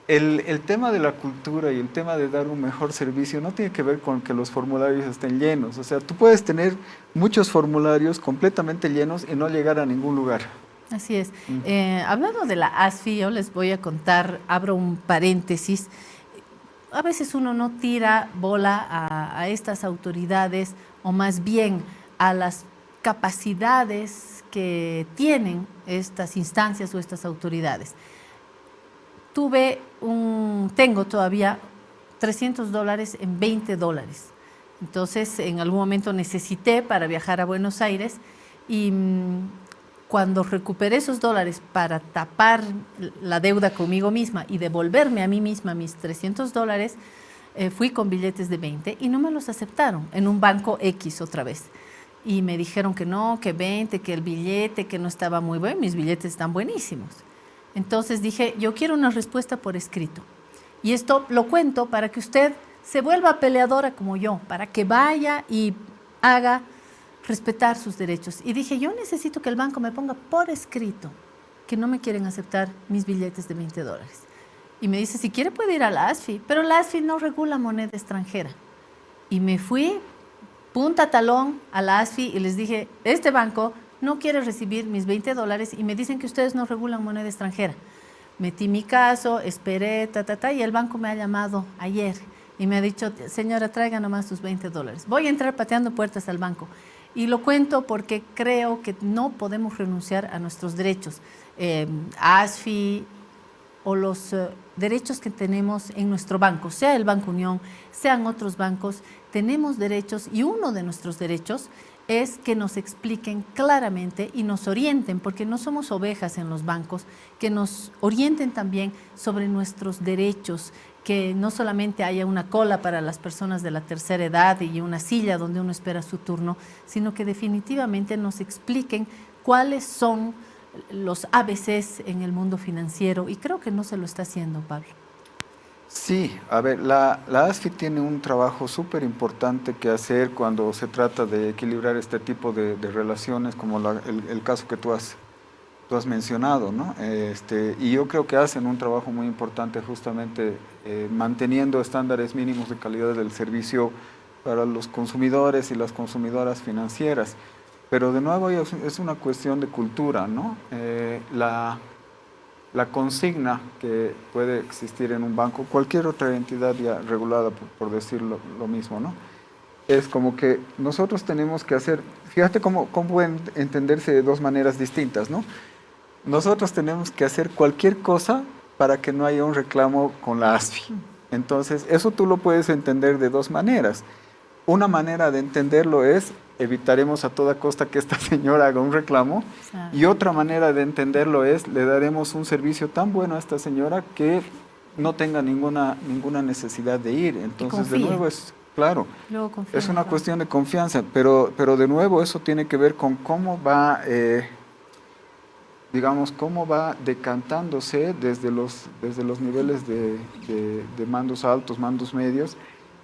el tema de la cultura y el tema de dar un mejor servicio no tiene que ver con que los formularios estén llenos. O sea, tú puedes tener muchos formularios completamente llenos y no llegar a ningún lugar. Así es. Hablando de la ASFI, yo les voy a contar, abro un paréntesis. A veces uno no tira bola a estas autoridades, o más bien a las capacidades que tienen estas instancias o estas autoridades. Tengo todavía $300 en $20. Entonces, en algún momento necesité para viajar a Buenos Aires y cuando recuperé esos dólares para tapar la deuda conmigo misma y devolverme a mí misma mis $300, fui con billetes de 20 y no me los aceptaron en un banco X otra vez. Y me dijeron que no, que 20, que el billete, que no estaba muy bueno. Mis billetes están buenísimos. Entonces dije, yo quiero una respuesta por escrito. Y esto lo cuento para que usted se vuelva peleadora como yo, para que vaya y haga respetar sus derechos. Y dije, yo necesito que el banco me ponga por escrito que no me quieren aceptar mis billetes de $20. Y me dice, si quiere puede ir a la ASFI, pero la ASFI no regula moneda extranjera. Y me fui punta talón a la ASFI y les dije, este banco no quiere recibir mis $20 y me dicen que ustedes no regulan moneda extranjera. Metí mi caso, esperé, y el banco me ha llamado ayer y me ha dicho, señora, traiga nomás sus $20. Voy a entrar pateando puertas al banco. Y lo cuento porque creo que no podemos renunciar a nuestros derechos. ASFI o los derechos que tenemos en nuestro banco, sea el Banco Unión, sean otros bancos, tenemos derechos y uno de nuestros derechos es que nos expliquen claramente y nos orienten, porque no somos ovejas en los bancos, que nos orienten también sobre nuestros derechos, que no solamente haya una cola para las personas de la tercera edad y una silla donde uno espera su turno, sino que definitivamente nos expliquen cuáles son los ABCs en el mundo financiero, y creo que no se lo está haciendo, Pablo. Sí, a ver, la ASFI tiene un trabajo súper importante que hacer cuando se trata de equilibrar este tipo de relaciones, como el caso que tú has mencionado, ¿no? Y yo creo que hacen un trabajo muy importante justamente manteniendo estándares mínimos de calidad del servicio para los consumidores y las consumidoras financieras. Pero de nuevo es una cuestión de cultura, ¿no? La consigna que puede existir en un banco, cualquier otra entidad ya regulada, por decir lo mismo, ¿no? Es como que nosotros tenemos que hacer, fíjate cómo pueden entenderse de dos maneras distintas, ¿no? Nosotros tenemos que hacer cualquier cosa para que no haya un reclamo con la ASFI. Entonces, eso tú lo puedes entender de dos maneras. Una manera de entenderlo es evitaremos a toda costa que esta señora haga un reclamo. Exacto. Y otra manera de entenderlo es, le daremos un servicio tan bueno a esta señora que no tenga ninguna necesidad de ir. Entonces, de nuevo, es claro, es una cuestión de confianza, pero de nuevo eso tiene que ver con cómo va, digamos, cómo va decantándose desde los niveles de mandos altos, mandos medios,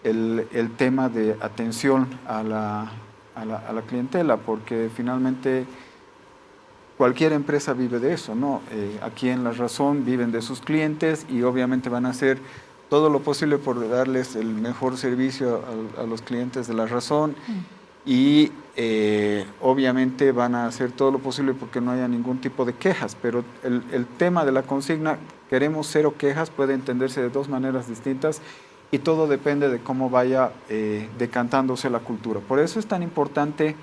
el tema de atención a la clientela, porque finalmente cualquier empresa vive de eso, ¿no? Aquí en La Razón viven de sus clientes y obviamente van a hacer todo lo posible por darles el mejor servicio a los clientes de La Razón y obviamente van a hacer todo lo posible porque no haya ningún tipo de quejas, pero el tema de la consigna, queremos 0 quejas, puede entenderse de 2 maneras distintas y todo depende de cómo vaya decantándose la cultura. Por eso es tan importante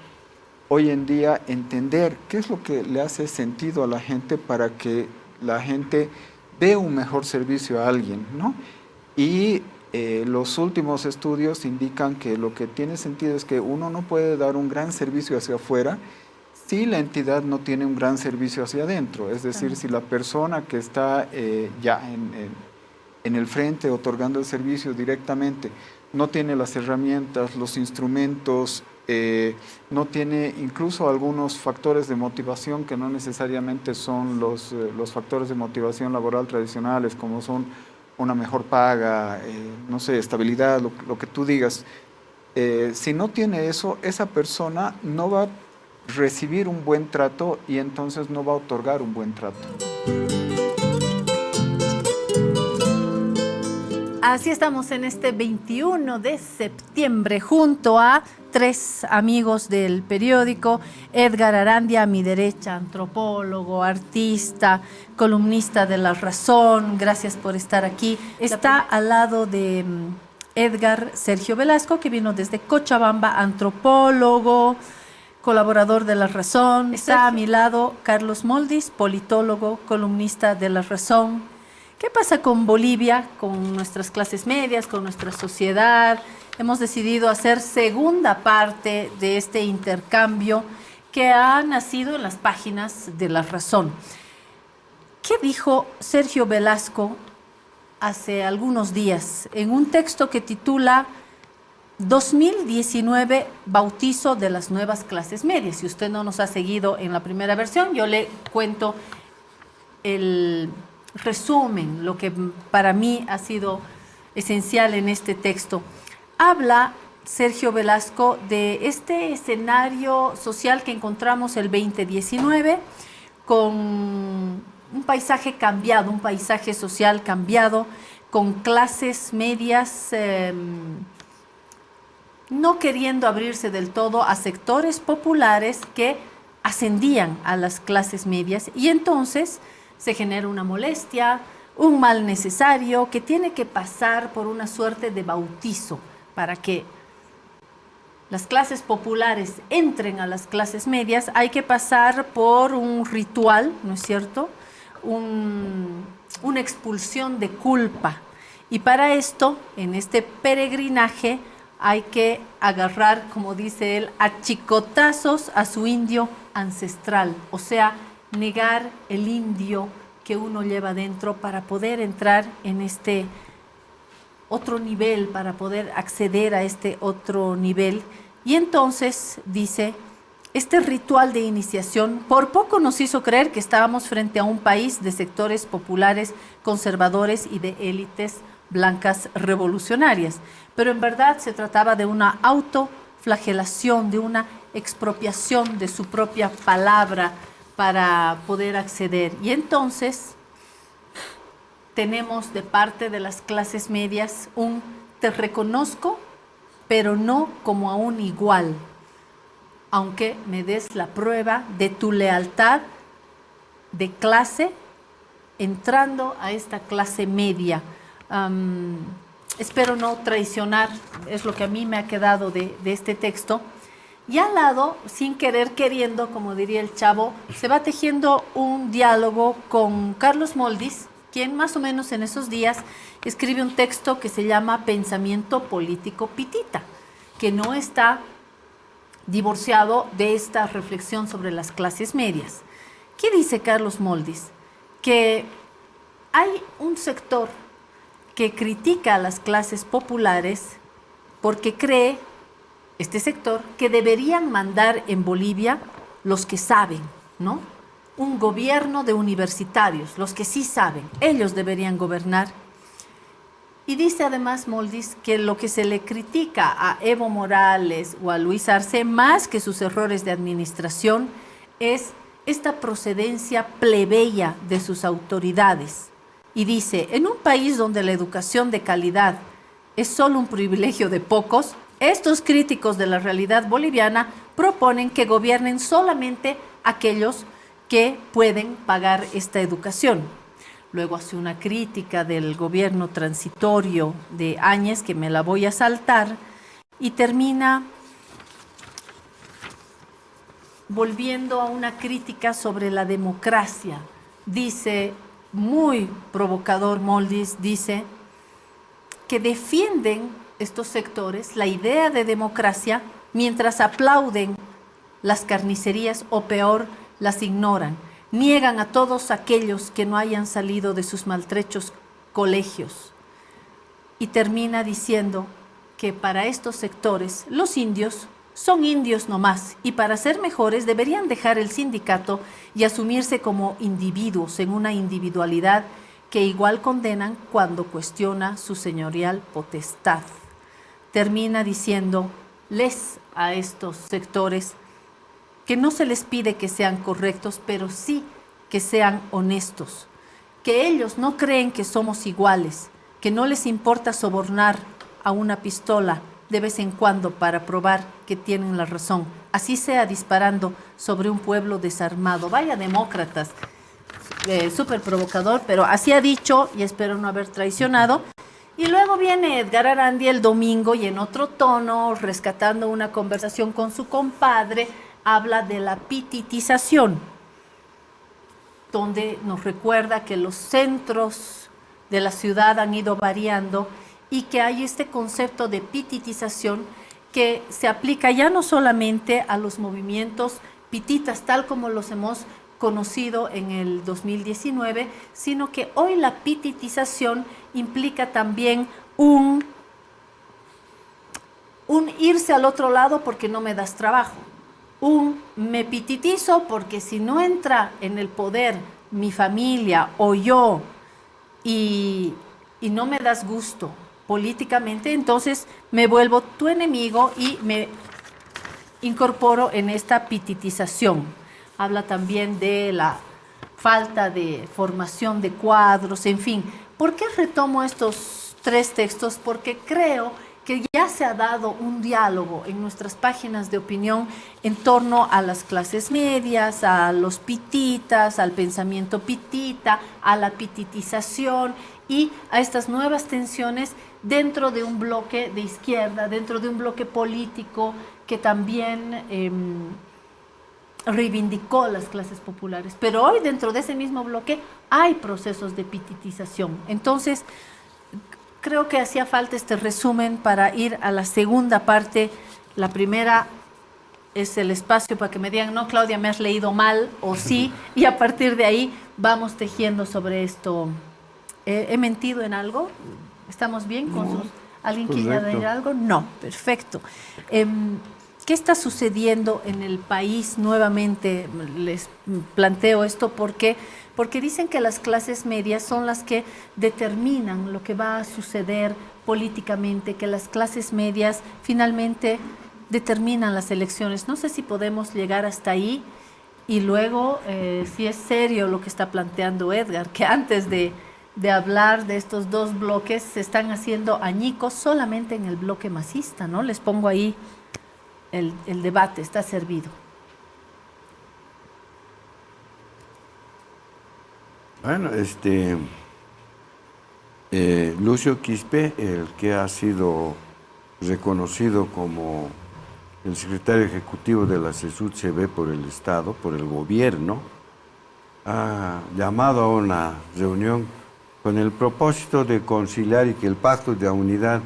hoy en día entender qué es lo que le hace sentido a la gente para que la gente dé un mejor servicio a alguien, ¿no? Y los últimos estudios indican que lo que tiene sentido es que uno no puede dar un gran servicio hacia afuera si la entidad no tiene un gran servicio hacia adentro. Es decir, si la persona que está ya en el frente otorgando el servicio directamente no tiene las herramientas, los instrumentos, no tiene incluso algunos factores de motivación que no necesariamente son los factores de motivación laboral tradicionales, como son una mejor paga, no sé, estabilidad, lo que tú digas. Si no tiene eso, esa persona no va a recibir un buen trato y entonces no va a otorgar un buen trato. Así estamos en este 21 de septiembre junto a 3 amigos del periódico. Edgar Arandia, a mi derecha, antropólogo, artista, columnista de La Razón. Gracias por estar aquí. Está al lado de Edgar Sergio Velasco, que vino desde Cochabamba, antropólogo, colaborador de La Razón. Está a mi lado Carlos Moldis, politólogo, columnista de La Razón. ¿Qué pasa con Bolivia, con nuestras clases medias, con nuestra sociedad? Hemos decidido hacer segunda parte de este intercambio que ha nacido en las páginas de La Razón. ¿Qué dijo Sergio Velasco hace algunos días en un texto que titula 2019 bautizo de las nuevas clases medias? Si usted no nos ha seguido en la primera versión, yo le cuento el resumen, lo que para mí ha sido esencial en este texto. Habla Sergio Velasco de este escenario social que encontramos el 2019 con un paisaje cambiado, un paisaje social cambiado, con clases medias no queriendo abrirse del todo a sectores populares que ascendían a las clases medias, y entonces se genera una molestia, un mal necesario que tiene que pasar por una suerte de bautizo para que las clases populares entren a las clases medias. Hay que pasar por un ritual, ¿no es cierto? Una expulsión de culpa. Y para esto, en este peregrinaje, hay que agarrar, como dice él, a chicotazos a su indio ancestral, o sea, negar el indio que uno lleva dentro para poder entrar en este otro nivel, para poder acceder a este otro nivel. Y entonces dice, este ritual de iniciación por poco nos hizo creer que estábamos frente a un país de sectores populares conservadores y de élites blancas revolucionarias, pero en verdad se trataba de una autoflagelación, de una expropiación de su propia palabra para poder acceder. Y entonces tenemos de parte de las clases medias un te reconozco, pero no como a un igual, aunque me des la prueba de tu lealtad de clase entrando a esta clase media. Espero no traicionar, es lo que a mí me ha quedado de este texto. Y al lado, sin querer queriendo, como diría el Chavo, se va tejiendo un diálogo con Carlos Moldis, quien más o menos en esos días escribe un texto que se llama Pensamiento Político Pitita, que no está divorciado de esta reflexión sobre las clases medias. ¿Qué dice Carlos Moldis? Que hay un sector que critica a las clases populares porque cree, este sector, que deberían mandar en Bolivia los que saben, ¿no? Un gobierno de universitarios, los que sí saben, ellos deberían gobernar. Y dice además Moldis que lo que se le critica a Evo Morales o a Luis Arce, más que sus errores de administración, es esta procedencia plebeya de sus autoridades. Y dice, en un país donde la educación de calidad es solo un privilegio de pocos, estos críticos de la realidad boliviana proponen que gobiernen solamente aquellos que pueden pagar esta educación. Luego hace una crítica del gobierno transitorio de Áñez, que me la voy a saltar, y termina volviendo a una crítica sobre la democracia. Dice, muy provocador Moldis, dice que defienden estos sectores la idea de democracia mientras aplauden las carnicerías o peor, las ignoran. Niegan a todos aquellos que no hayan salido de sus maltrechos colegios. Y termina diciendo que para estos sectores los indios son indios nomás y para ser mejores deberían dejar el sindicato y asumirse como individuos en una individualidad que igual condenan cuando cuestiona su señorial potestad. Termina diciéndoles a estos sectores que no se les pide que sean correctos, pero sí que sean honestos, que ellos no creen que somos iguales, que no les importa sobornar a una pistola de vez en cuando para probar que tienen la razón, así sea disparando sobre un pueblo desarmado. Vaya demócratas, súper provocador, pero así ha dicho y espero no haber traicionado. Y luego viene Edgar Arandi el domingo y en otro tono, rescatando una conversación con su compadre, habla de la pititización, donde nos recuerda que los centros de la ciudad han ido variando y que hay este concepto de pititización que se aplica ya no solamente a los movimientos pititas, tal como los hemos conocido en el 2019, sino que hoy la pititización implica también un irse al otro lado porque no me das trabajo. Me pititizo porque si no entra en el poder mi familia o yo y no me das gusto políticamente, entonces me vuelvo tu enemigo y me incorporo en esta pititización. Habla también de la falta de formación de cuadros, en fin. ¿Por qué retomo estos tres textos? Porque creo que ya se ha dado un diálogo en nuestras páginas de opinión en torno a las clases medias, a los pititas, al pensamiento pitita, a la pititización y a estas nuevas tensiones dentro de un bloque de izquierda, dentro de un bloque político que también reivindicó las clases populares. Pero hoy dentro de ese mismo bloque hay procesos de pititización. Entonces, creo que hacía falta este resumen para ir a la segunda parte. La primera es el espacio para que me digan, no, Claudia, me has leído mal, o sí, y a partir de ahí vamos tejiendo sobre esto. ¿He mentido en algo? ¿Estamos bien con sus... ¿Alguien quiere añadir algo? No, perfecto. ¿Qué está sucediendo en el país? Nuevamente les planteo esto porque dicen que las clases medias son las que determinan lo que va a suceder políticamente, que las clases medias finalmente determinan las elecciones. No sé si podemos llegar hasta ahí y luego, si es serio lo que está planteando Edgar, que antes de hablar de estos dos bloques se están haciendo añicos solamente en el bloque masista, ¿no? Les pongo ahí el debate, está servido. Bueno, Lucio Quispe, el que ha sido reconocido como el secretario ejecutivo de la CESUD-CB por el Estado, por el gobierno, ha llamado a una reunión con el propósito de conciliar y que el pacto de unidad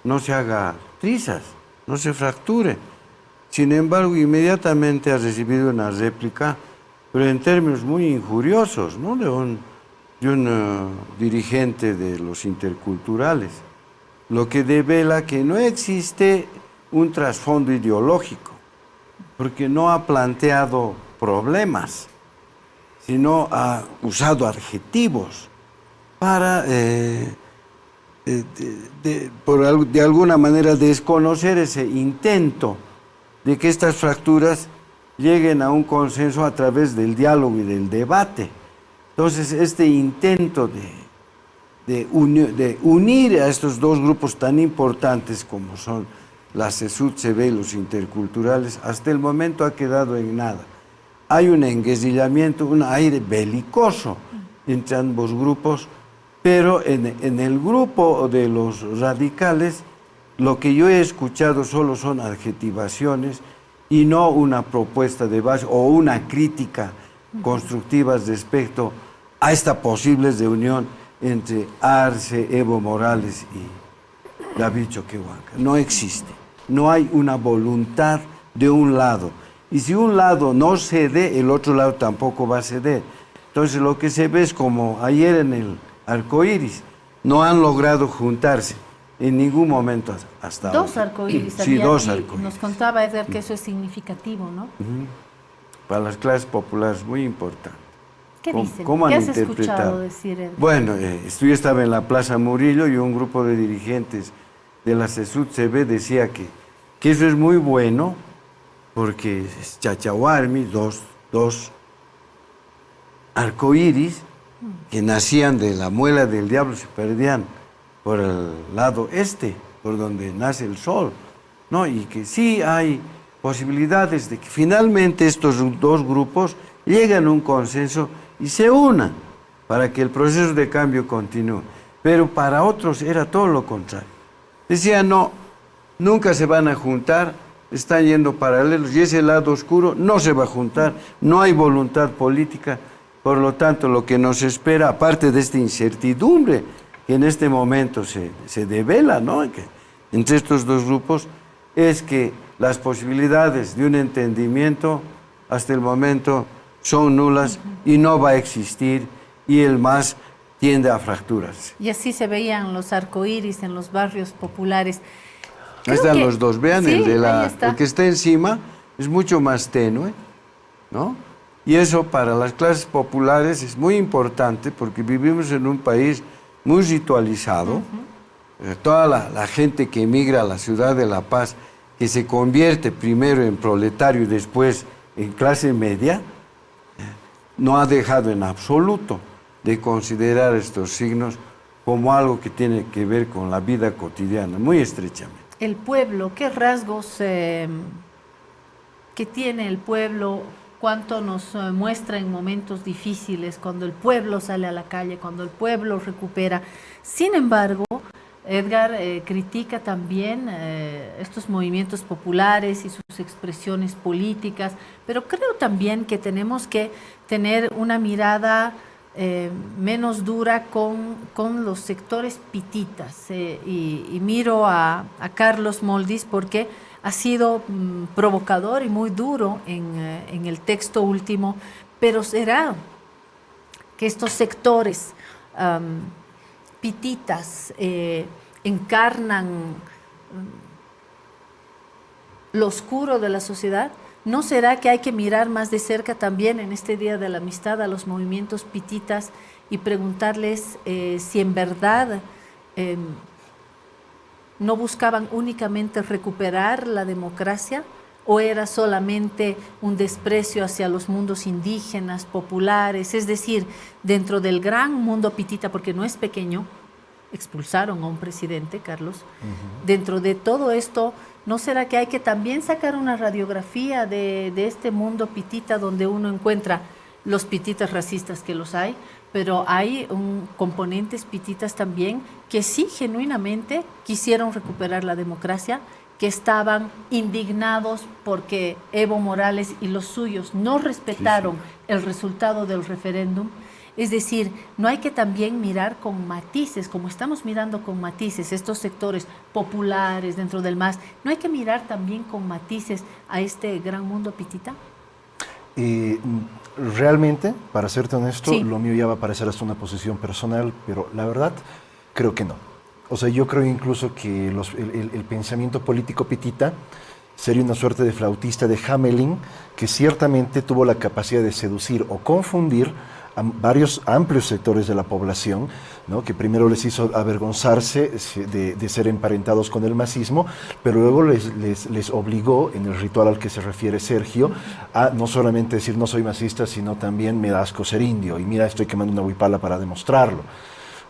no se haga trizas, no se fracture, Sin embargo, inmediatamente ha recibido una réplica, pero en términos muy injuriosos, ¿no? de un dirigente de los interculturales, lo que devela que no existe un trasfondo ideológico, porque no ha planteado problemas, sino ha usado adjetivos para, de alguna manera, desconocer ese intento de que estas fracturas lleguen a un consenso a través del diálogo y del debate. Entonces, este intento de unir a estos dos grupos tan importantes como son la CESUD-CB y los interculturales, hasta el momento ha quedado en nada. Hay un enguerrillamiento, un aire belicoso entre ambos grupos, pero en el grupo de los radicales, lo que yo he escuchado solo son adjetivaciones y no una propuesta de base o una crítica constructiva respecto a esta posible reunión entre Arce, Evo Morales y David Choquehuanca. No existe. No hay una voluntad de un lado. Y si un lado no cede, el otro lado tampoco va a ceder. Entonces lo que se ve es como ayer en el Arcoíris, no han logrado juntarse en ningún momento hasta ahora. Dos arcoíris Sí, había, dos y arcoíris. nos contaba Edgar que eso es significativo, ¿no? Para las clases populares, muy importante. ¿Qué dicen? ¿Cómo ¿Qué han has escuchado interpretado? decir, Edgar? Bueno, yo estaba en la Plaza Murillo y un grupo de dirigentes de la CESUD-CB decía que eso es muy bueno porque Chachahuarmi, dos arcoíris que nacían de la muela del diablo se perdían por el lado este, por donde nace el sol, ¿no? Y que sí hay posibilidades de que finalmente estos dos grupos lleguen a un consenso y se unan para que el proceso de cambio continúe. Pero para otros era todo lo contrario. Decían, no, nunca se van a juntar, están yendo paralelos y ese lado oscuro no se va a juntar, no hay voluntad política. Por lo tanto, lo que nos espera, aparte de esta incertidumbre que en este momento se devela, ¿no? Que entre estos dos grupos, es que las posibilidades de un entendimiento hasta el momento son nulas y no va a existir, y el MAS tiende a fracturarse. Y así se veían los arcoíris en los barrios populares. Ahí están los dos, vean, sí, el que está encima es mucho más tenue, ¿no? Y eso para las clases populares es muy importante porque vivimos en un país muy ritualizado. Toda la gente que emigra a la ciudad de La Paz, que se convierte primero en proletario y después en clase media, no ha dejado en absoluto de considerar estos signos como algo que tiene que ver con la vida cotidiana, muy estrechamente. El pueblo, ¿qué rasgos que tiene el pueblo? ¿Cuánto nos muestra en momentos difíciles, cuando el pueblo sale a la calle, cuando el pueblo recupera? Sin embargo, Edgar critica también estos movimientos populares y sus expresiones políticas, pero creo también que tenemos que tener una mirada menos dura con los sectores pititas. Y miro a Carlos Moldis porque ha sido provocador y muy duro en el texto último, pero será que estos sectores pititas encarnan lo oscuro de la sociedad. ¿No será que hay que mirar más de cerca también en este Día de la Amistad a los movimientos pititas y preguntarles si en verdad no buscaban únicamente recuperar la democracia o era solamente un desprecio hacia los mundos indígenas, populares? Es decir, dentro del gran mundo pitita, porque no es pequeño, expulsaron a un presidente, Carlos. Dentro de todo esto, ¿no será que hay que también sacar una radiografía de este mundo pitita donde uno encuentra los pititas racistas, que los hay, pero hay componentes pititas también que sí genuinamente quisieron recuperar la democracia, que estaban indignados porque Evo Morales y los suyos no respetaron el resultado del referéndum? Es decir, no hay que también mirar con matices, como estamos mirando con matices estos sectores populares dentro del MAS, ¿no hay que mirar también con matices a este gran mundo pitita? Realmente, para serte honesto, Sí. lo mío ya va a parecer hasta una posición personal, pero la verdad, creo que no. O sea, yo creo incluso que el pensamiento político pitita sería una suerte de flautista de Hamelin que ciertamente tuvo la capacidad de seducir o confundir a varios amplios sectores de la población, ¿no? Que primero les hizo avergonzarse de ser emparentados con el masismo, pero luego les obligó, en el ritual al que se refiere Sergio, a no solamente decir no soy masista, sino también me da asco ser indio, y mira, estoy quemando una huipala para demostrarlo,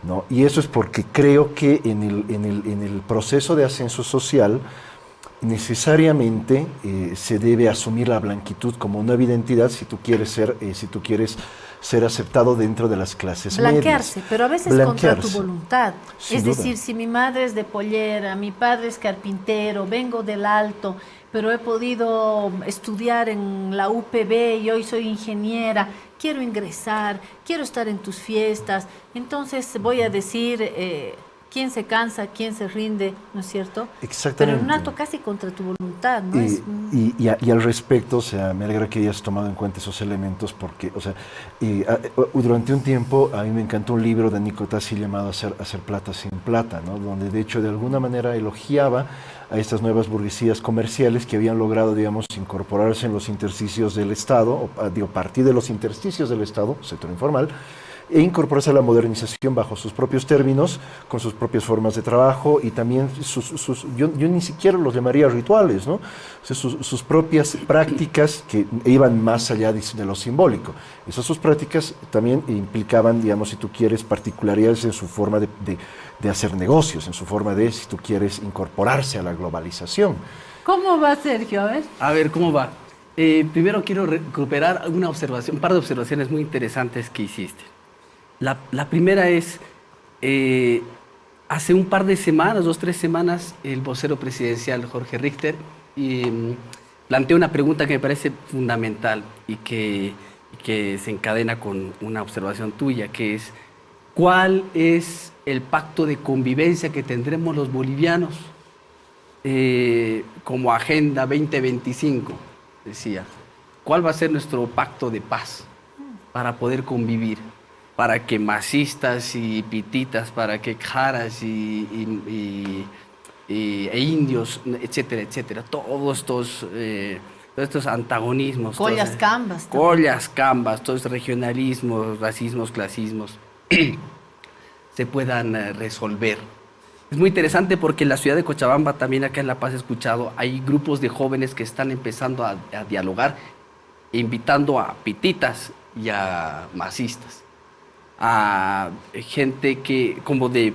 ¿no? Y eso es porque creo que en el proceso de ascenso social necesariamente se debe asumir la blanquitud como una identidad si tú quieres ser aceptado dentro de las clases Blanquearse, medias. pero a veces contra tu Blanquearse. voluntad. Sin Es duda. decir, si mi madre es de pollera, mi padre es carpintero, vengo del Alto, pero he podido estudiar en la UPB y hoy soy ingeniera, quiero ingresar, quiero estar en tus fiestas, entonces voy a decir quién se cansa, quién se rinde, ¿no es cierto? Exactamente. Pero en un acto casi contra tu voluntad, ¿no? Y al respecto, o sea, me alegra que hayas tomado en cuenta esos elementos porque, o sea, durante un tiempo a mí me encantó un libro de Nico Tassi llamado Hacer plata sin plata, ¿no? Donde de hecho de alguna manera elogiaba a estas nuevas burguesías comerciales que habían logrado, digamos, incorporarse en los intersticios del Estado, o partir de los intersticios del Estado, sector informal, e incorporarse a la modernización bajo sus propios términos, con sus propias formas de trabajo y también yo ni siquiera los llamaría rituales, ¿no? O sea, sus propias prácticas que iban más allá de lo simbólico. Esas sus prácticas también implicaban, digamos, si tú quieres, particularidades en su forma de hacer negocios, en su forma de, si tú quieres, incorporarse a la globalización. ¿Cómo va, Sergio? A ver. A ver, ¿cómo va? Primero quiero recuperar un par de observaciones muy interesantes que hiciste. La primera es, hace un par de semanas, 2 o 3 semanas, el vocero presidencial Jorge Richter planteó una pregunta que me parece fundamental y que se encadena con una observación tuya, que es, ¿cuál es el pacto de convivencia que tendremos los bolivianos como Agenda 2025? Decía, ¿cuál va a ser nuestro pacto de paz para poder convivir? Para que masistas y pititas, para que jaras e indios, etcétera, etcétera, todos estos antagonismos. Collas Cambas. Collas Cambas, todos estos regionalismos, racismos, clasismos, se puedan resolver. Es muy interesante porque en la ciudad de Cochabamba, también acá en La Paz he escuchado, hay grupos de jóvenes que están empezando a dialogar, invitando a pititas y a masistas, a gente que como de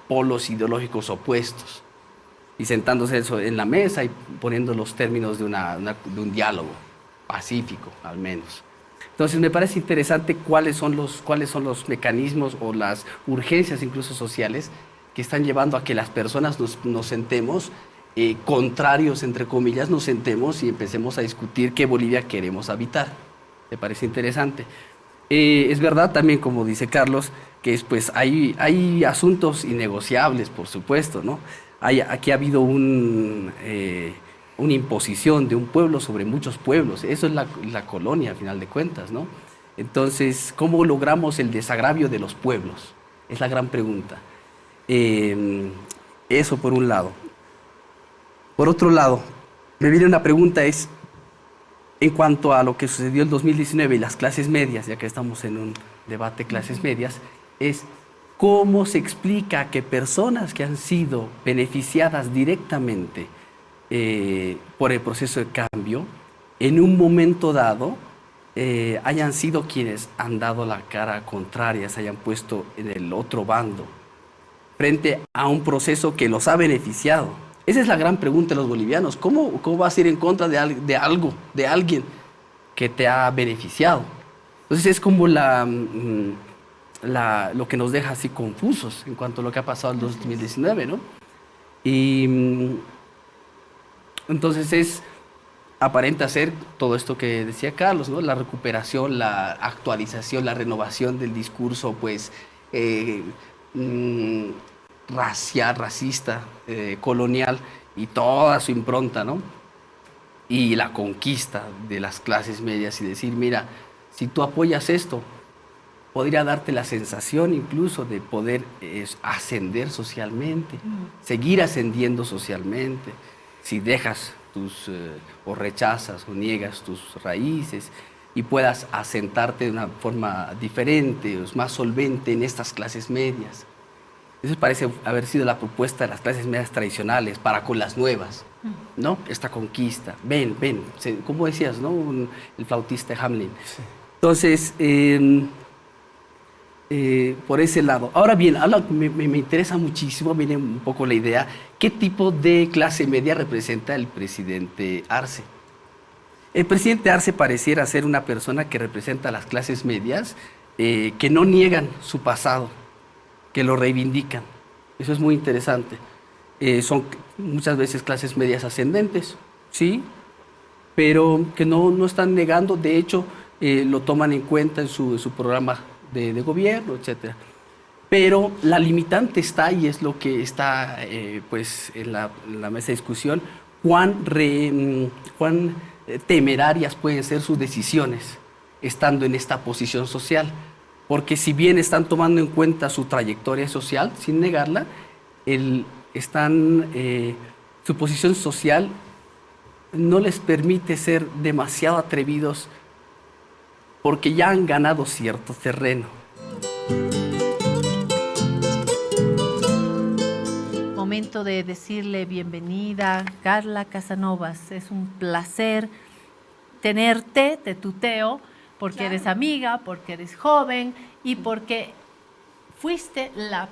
polos ideológicos opuestos, y sentándose eso en la mesa y poniendo los términos de un diálogo pacífico, al menos. Entonces me parece interesante cuáles son los mecanismos o las urgencias incluso sociales que están llevando a que las personas nos sentemos, contrarios entre comillas, nos sentemos y empecemos a discutir qué Bolivia queremos habitar. Me parece interesante. Es verdad también, como dice Carlos, que pues, hay asuntos innegociables, por supuesto, ¿no? Aquí ha habido una imposición de un pueblo sobre muchos pueblos. Eso es la colonia, a final de cuentas, ¿no? Entonces, ¿cómo logramos el desagravio de los pueblos? Es la gran pregunta. Eso por un lado. Por otro lado, me viene una pregunta, es en cuanto a lo que sucedió en 2019 y las clases medias, ya que estamos en un debate clases medias, es cómo se explica que personas que han sido beneficiadas directamente por el proceso de cambio, en un momento dado, hayan sido quienes han dado la cara contraria, se hayan puesto en el otro bando, frente a un proceso que los ha beneficiado. Esa es la gran pregunta de los bolivianos. ¿Cómo vas a ir en contra de alguien que te ha beneficiado? Entonces es como lo que nos deja así confusos en cuanto a lo que ha pasado en 2019, ¿no? Y entonces aparenta ser todo esto que decía Carlos, ¿no? La recuperación, la actualización, la renovación del discurso, pues, racial, racista, colonial y toda su impronta, ¿no? Y la conquista de las clases medias y decir, mira, si tú apoyas esto, podría darte la sensación incluso de poder ascender socialmente, seguir ascendiendo socialmente, si dejas o rechazas o niegas tus raíces y puedas asentarte de una forma diferente, más solvente en estas clases medias. Eso parece haber sido la propuesta de las clases medias tradicionales para con las nuevas, ¿no? Esta conquista. Ven, como decías, ¿no? El flautista Hamelin. Sí. Entonces, por ese lado. Ahora bien, me interesa muchísimo, viene un poco la idea, ¿qué tipo de clase media representa el presidente Arce? El presidente Arce pareciera ser una persona que representa a las clases medias que no niegan su pasado, que lo reivindican. Eso es muy interesante. Son muchas veces clases medias ascendentes, ¿sí? Pero que no están negando, de hecho, lo toman en cuenta en su programa de gobierno, etc. Pero la limitante está, y es lo que está pues, en la mesa de discusión, cuán temerarias pueden ser sus decisiones estando en esta posición social. Porque si bien están tomando en cuenta su trayectoria social, sin negarla, su posición social no les permite ser demasiado atrevidos porque ya han ganado cierto terreno. Momento de decirle bienvenida, Carla Casanovas. Es un placer tenerte, te tuteo, porque eres amiga, porque eres joven y porque fuiste la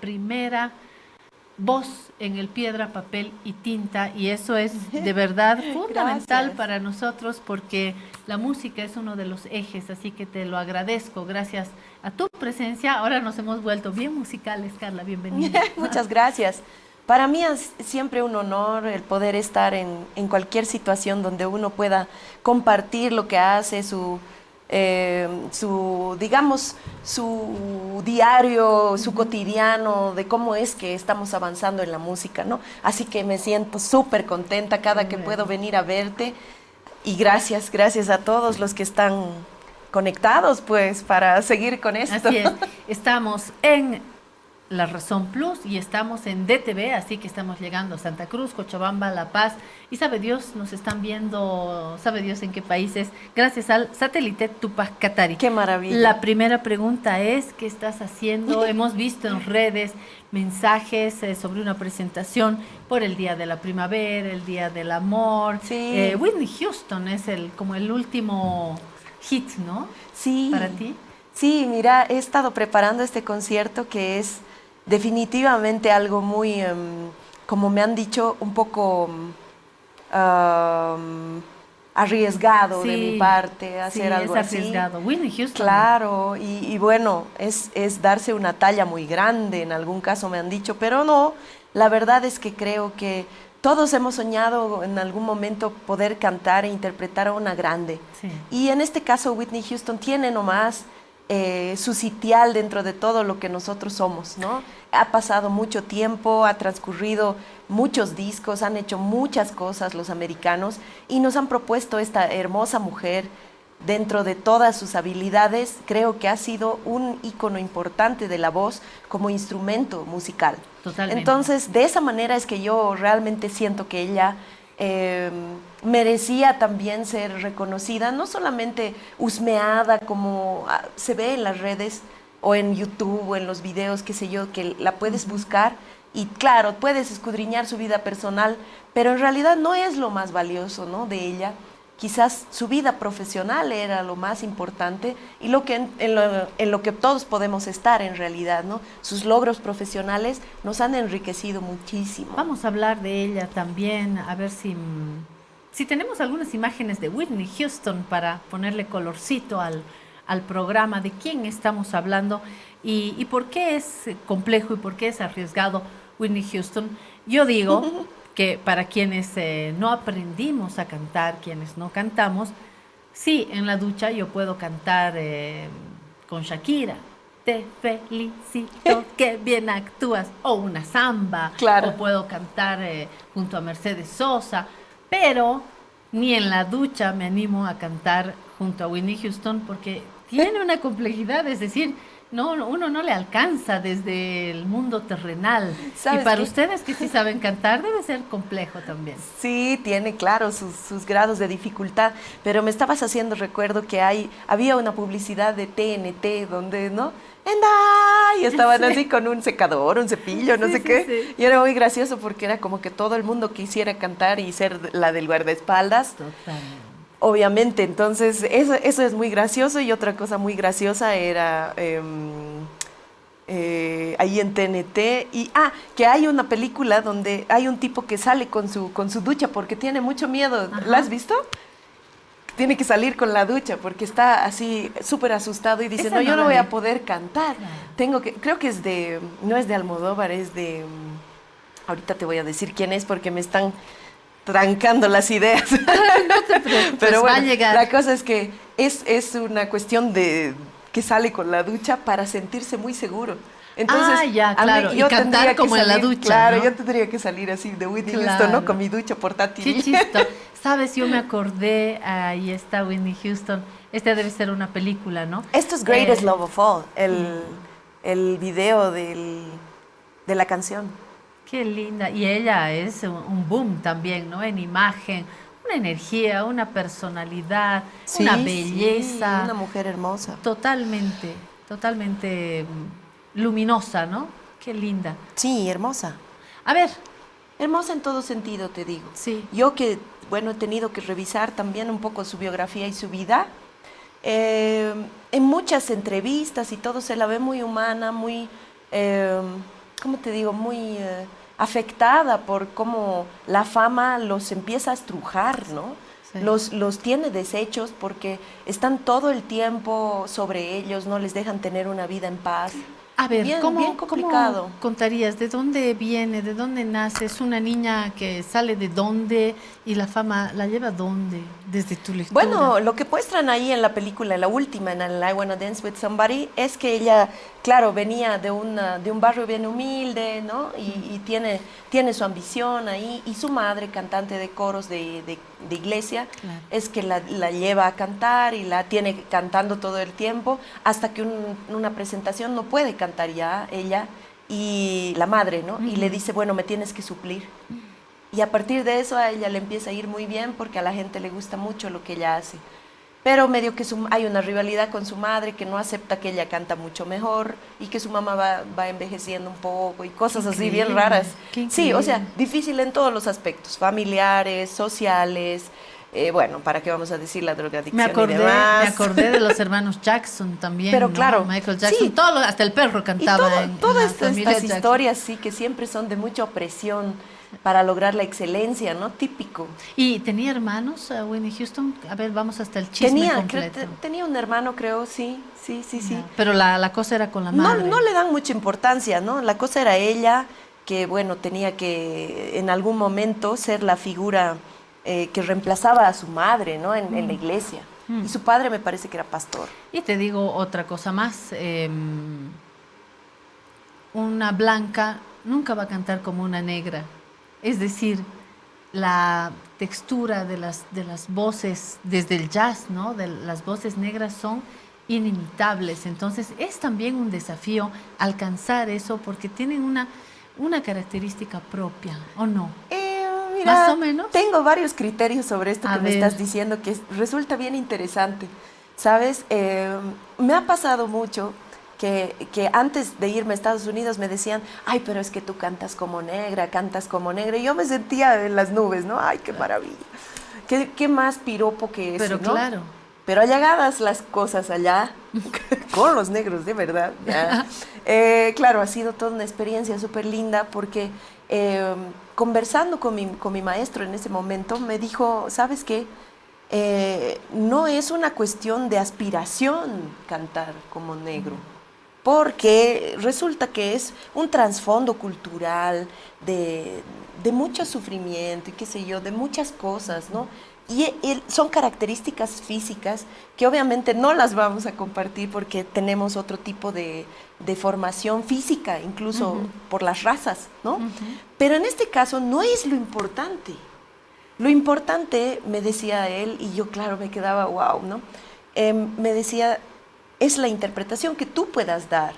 primera voz en el piedra, papel y tinta, y eso es de verdad fundamental para nosotros porque la música es uno de los ejes, así que te lo agradezco. Gracias a tu presencia, ahora nos hemos vuelto bien musicales. Carla, bienvenida. Muchas gracias. Para mí es siempre un honor el poder estar en cualquier situación donde uno pueda compartir lo que hace, su diario, su cotidiano, de cómo es que estamos avanzando en la música, ¿no? Así que me siento súper contenta cada que puedo venir a verte. Y gracias a todos los que están conectados, pues, para seguir con esto. Así es. Estamos en La Razón Plus y estamos en DTV, así que estamos llegando a Santa Cruz, Cochabamba, La Paz y sabe Dios, nos están viendo, sabe Dios en qué países, gracias al satélite Tupac Katari. ¡Qué maravilla! La primera pregunta es, ¿qué estás haciendo? Hemos visto en redes mensajes sobre una presentación por el Día de la Primavera, el Día del Amor. Sí. Whitney Houston es como el último hit, ¿no? Sí. ¿Para ti? Sí, mira, he estado preparando este concierto que es definitivamente algo muy, como me han dicho, un poco arriesgado de mi parte hacer algo así. Sí, es arriesgado. Whitney Houston. Claro, y bueno, es darse una talla muy grande, en algún caso me han dicho, pero no, la verdad es que creo que todos hemos soñado en algún momento poder cantar e interpretar a una grande. Sí. Y en este caso Whitney Houston tiene nomás su sitial dentro de todo lo que nosotros somos, ¿no? Ha pasado mucho tiempo, ha transcurrido muchos discos, han hecho muchas cosas los americanos y nos han propuesto esta hermosa mujer dentro de todas sus habilidades. Creo que ha sido un ícono importante de la voz como instrumento musical. Totalmente. Entonces, de esa manera es que yo realmente siento que ella merecía también ser reconocida, no solamente husmeada como se ve en las redes o en YouTube o en los videos, qué sé yo, que la puedes buscar y claro, puedes escudriñar su vida personal, pero en realidad no es lo más valioso, ¿no?, de ella. Quizás su vida profesional era lo más importante y en lo que todos podemos estar en realidad, ¿no? Sus logros profesionales nos han enriquecido muchísimo. Vamos a hablar de ella también, a ver si tenemos algunas imágenes de Whitney Houston para ponerle colorcito al programa, de quién estamos hablando y por qué es complejo y por qué es arriesgado Whitney Houston. Yo digo que para quienes no aprendimos a cantar, quienes no cantamos, sí, en la ducha yo puedo cantar con Shakira. Te felicito, qué bien actúas. O una samba. Claro. O puedo cantar junto a Mercedes Sosa. Pero ni en la ducha me animo a cantar junto a Whitney Houston porque tiene una complejidad, es decir, uno no le alcanza desde el mundo terrenal. Y para ustedes que sí saben cantar debe ser complejo también. Sí, tiene, claro, sus grados de dificultad, pero me estabas haciendo recuerdo que había una publicidad de TNT donde, ¿no? Y estaban así con un secador, un cepillo, no sé qué. Sí. Y era muy gracioso porque era como que todo el mundo quisiera cantar y ser la del guardaespaldas. Totalmente. Obviamente, entonces eso es muy gracioso. Y otra cosa muy graciosa era ahí en TNT que hay una película donde hay un tipo que sale con su ducha porque tiene mucho miedo. Ajá. ¿La has visto? Tiene que salir con la ducha porque está así súper asustado y dice, yo no voy a poder cantar. Claro. Creo que no es de Almodóvar, es de, ahorita te voy a decir quién es porque me están trancando las ideas. No te preocupes, pero bueno, va a llegar. La cosa es que es una cuestión de que sale con la ducha para sentirse muy seguro. Entonces, claro, y cantar como en la ducha. Claro, ¿no? Yo tendría que salir así de Whitney Houston, ¿no? Con mi ducha portátil. Qué chisto. Sabes, yo me acordé, ahí está Whitney Houston. Esta debe ser una película, ¿no? Esto es Greatest Love of All, el video de la canción. Qué linda. Y ella es un boom también, ¿no? En imagen, una energía, una personalidad, una belleza. Sí, una mujer hermosa. Totalmente luminosa, ¿no? Qué linda. Sí, hermosa. A ver. Hermosa en todo sentido, te digo. Sí. Yo que, he tenido que revisar también un poco su biografía y su vida. En muchas entrevistas y todo se la ve muy humana, muy, ¿cómo te digo? Muy afectada por cómo la fama los empieza a estrujar, ¿no? Sí. Los tiene deshechos porque están todo el tiempo sobre ellos, no les dejan tener una vida en paz. A ver, bien ¿cómo contarías? ¿De dónde viene? ¿De dónde nace? ¿Es una niña que sale de dónde? ¿Y la fama la lleva dónde? Desde tu lectura. Bueno, lo que muestran ahí en la película, en la última, en el I Wanna Dance With Somebody, es que ella, claro, venía de un barrio bien humilde, ¿no? Y tiene su ambición ahí. Y su madre, cantante de coros de iglesia, claro, es que la lleva a cantar y la tiene cantando todo el tiempo, hasta que una presentación no puede cantar ya ella, y la madre, ¿no? Y le dice, bueno, me tienes que suplir. Y a partir de eso a ella le empieza a ir muy bien porque a la gente le gusta mucho lo que ella hace. Pero medio que hay una rivalidad con su madre que no acepta que ella canta mucho mejor y que su mamá va envejeciendo un poco y cosas así bien raras. Sí, o sea, difícil en todos los aspectos, familiares, sociales. Bueno, ¿para qué vamos a decir la drogadicción y demás? Me acordé de los hermanos Jackson también. Pero ¿no? claro, Michael Jackson, sí, hasta el perro cantaba. Todas estas historias, sí, que siempre son de mucha opresión para lograr la excelencia, ¿no? Típico. ¿Y tenía hermanos, Whitney Houston? A ver, vamos hasta el chisme completo. Tenía un hermano, creo, sí. Pero la cosa era con la madre. No le dan mucha importancia, ¿no? La cosa era ella, que, bueno, tenía que en algún momento ser la figura que reemplazaba a su madre, ¿no? En la iglesia. Y su padre me parece que era pastor. Y te digo otra cosa más. Una blanca nunca va a cantar como una negra. Es decir, la textura de las voces, desde el jazz, ¿no? De las voces negras son inimitables. Entonces, es también un desafío alcanzar eso porque tienen una característica propia, ¿o no? Mira, más o menos. Tengo varios criterios sobre esto que me estás diciendo que resulta bien interesante. ¿Sabes? Me ha pasado mucho que antes de irme a Estados Unidos me decían, ay, pero es que tú cantas como negra. Y yo me sentía en las nubes, ¿no? Ay, qué maravilla. ¿Qué más piropo que eso, pero ¿no? Claro. Pero allegadas las cosas allá, con los negros, de verdad. Claro, ha sido toda una experiencia súper linda porque conversando con mi maestro en ese momento, me dijo, ¿sabes qué? No es una cuestión de aspiración cantar como negro, porque resulta que es un trasfondo cultural de mucho sufrimiento y qué sé yo, de muchas cosas, ¿no? Y son características físicas que obviamente no las vamos a compartir porque tenemos otro tipo de formación física, incluso por las razas, ¿no? Pero en este caso no es lo importante. Lo importante, me decía él, y yo claro me quedaba wow, ¿no? Me decía, es la interpretación que tú puedas dar.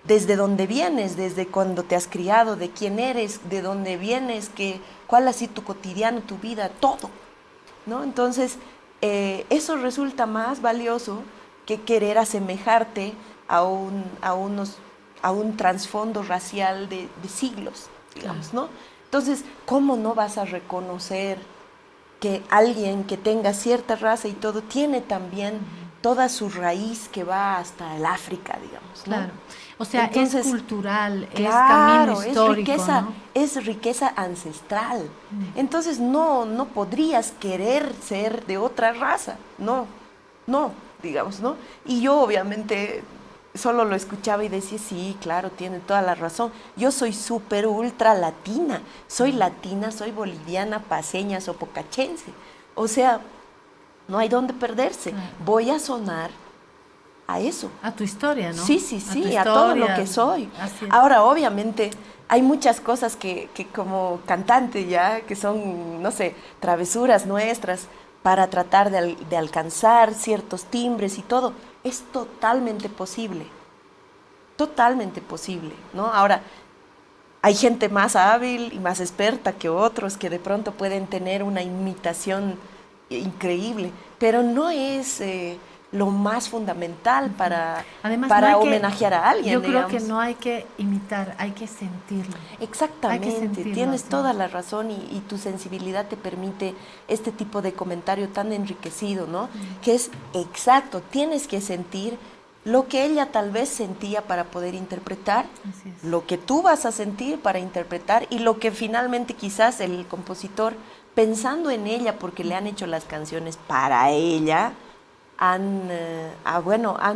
Desde dónde vienes, desde cuando te has criado, de quién eres, de dónde vienes, cuál ha sido tu cotidiano, tu vida, todo, ¿no? Entonces, eso resulta más valioso que querer asemejarte a un trasfondo racial de siglos, digamos, ¿no? Entonces, ¿cómo no vas a reconocer que alguien que tenga cierta raza y todo tiene también toda su raíz que va hasta el África, digamos, ¿no? Claro. O sea, entonces, es cultural, claro, es camino histórico, es riqueza ancestral. Entonces no podrías querer ser de otra raza, no, digamos, ¿no? Y yo obviamente solo lo escuchaba y decía, sí, claro, tiene toda la razón. Yo soy súper ultra latina, soy boliviana, paceña, sopocachense. O sea, no hay dónde perderse. Voy a sonar a eso. A tu historia, ¿no? Sí, a todo lo que soy. Ahora, obviamente, hay muchas cosas que como cantante ya, que son, no sé, travesuras nuestras para tratar de alcanzar ciertos timbres y todo. Es totalmente posible, ¿no? Ahora, hay gente más hábil y más experta que otros que de pronto pueden tener una imitación increíble, pero no es lo más fundamental para homenajear a alguien. Yo creo que no hay que imitar, hay que sentirlo. Exactamente, tienes toda la razón y tu sensibilidad te permite este tipo de comentario tan enriquecido, ¿no? Que es exacto, tienes que sentir lo que ella tal vez sentía para poder interpretar, lo que tú vas a sentir para interpretar y lo que finalmente quizás el compositor, pensando en ella porque le han hecho las canciones para ella, han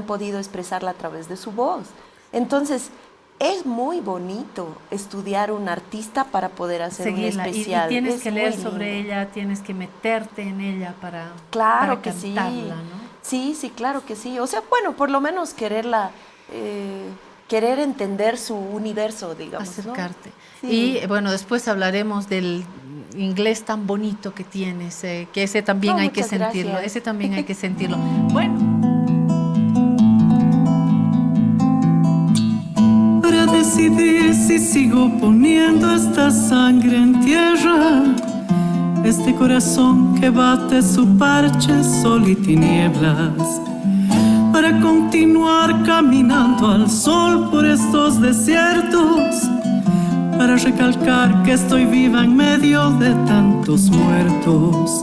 podido expresarla a través de su voz. Entonces, es muy bonito estudiar un artista para poder hacer un especial. Y tienes que leer sobre ella, tienes que meterte en ella para cantarla, ¿no? Sí, claro que sí. O sea, bueno, por lo menos querer entender su universo, digamos. Acercarte. ¿No? Sí. Y bueno, después hablaremos del inglés tan bonito que tienes, que ese también hay que sentirlo. Gracias. Ese también hay que sentirlo. Bueno. Para decidir si sigo poniendo esta sangre en tierra, este corazón que bate su parche, sol y tinieblas, para continuar caminando al sol por estos desiertos, para recalcar que estoy viva en medio de tantos muertos,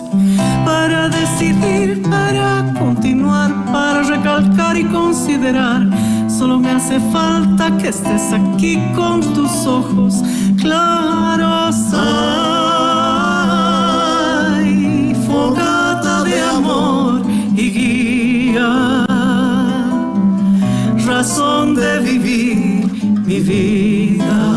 para decidir, para continuar, para recalcar y considerar. Solo me hace falta que estés aquí con tus ojos claros. Ay, fogata de amor y guía, razón de vivir mi vida.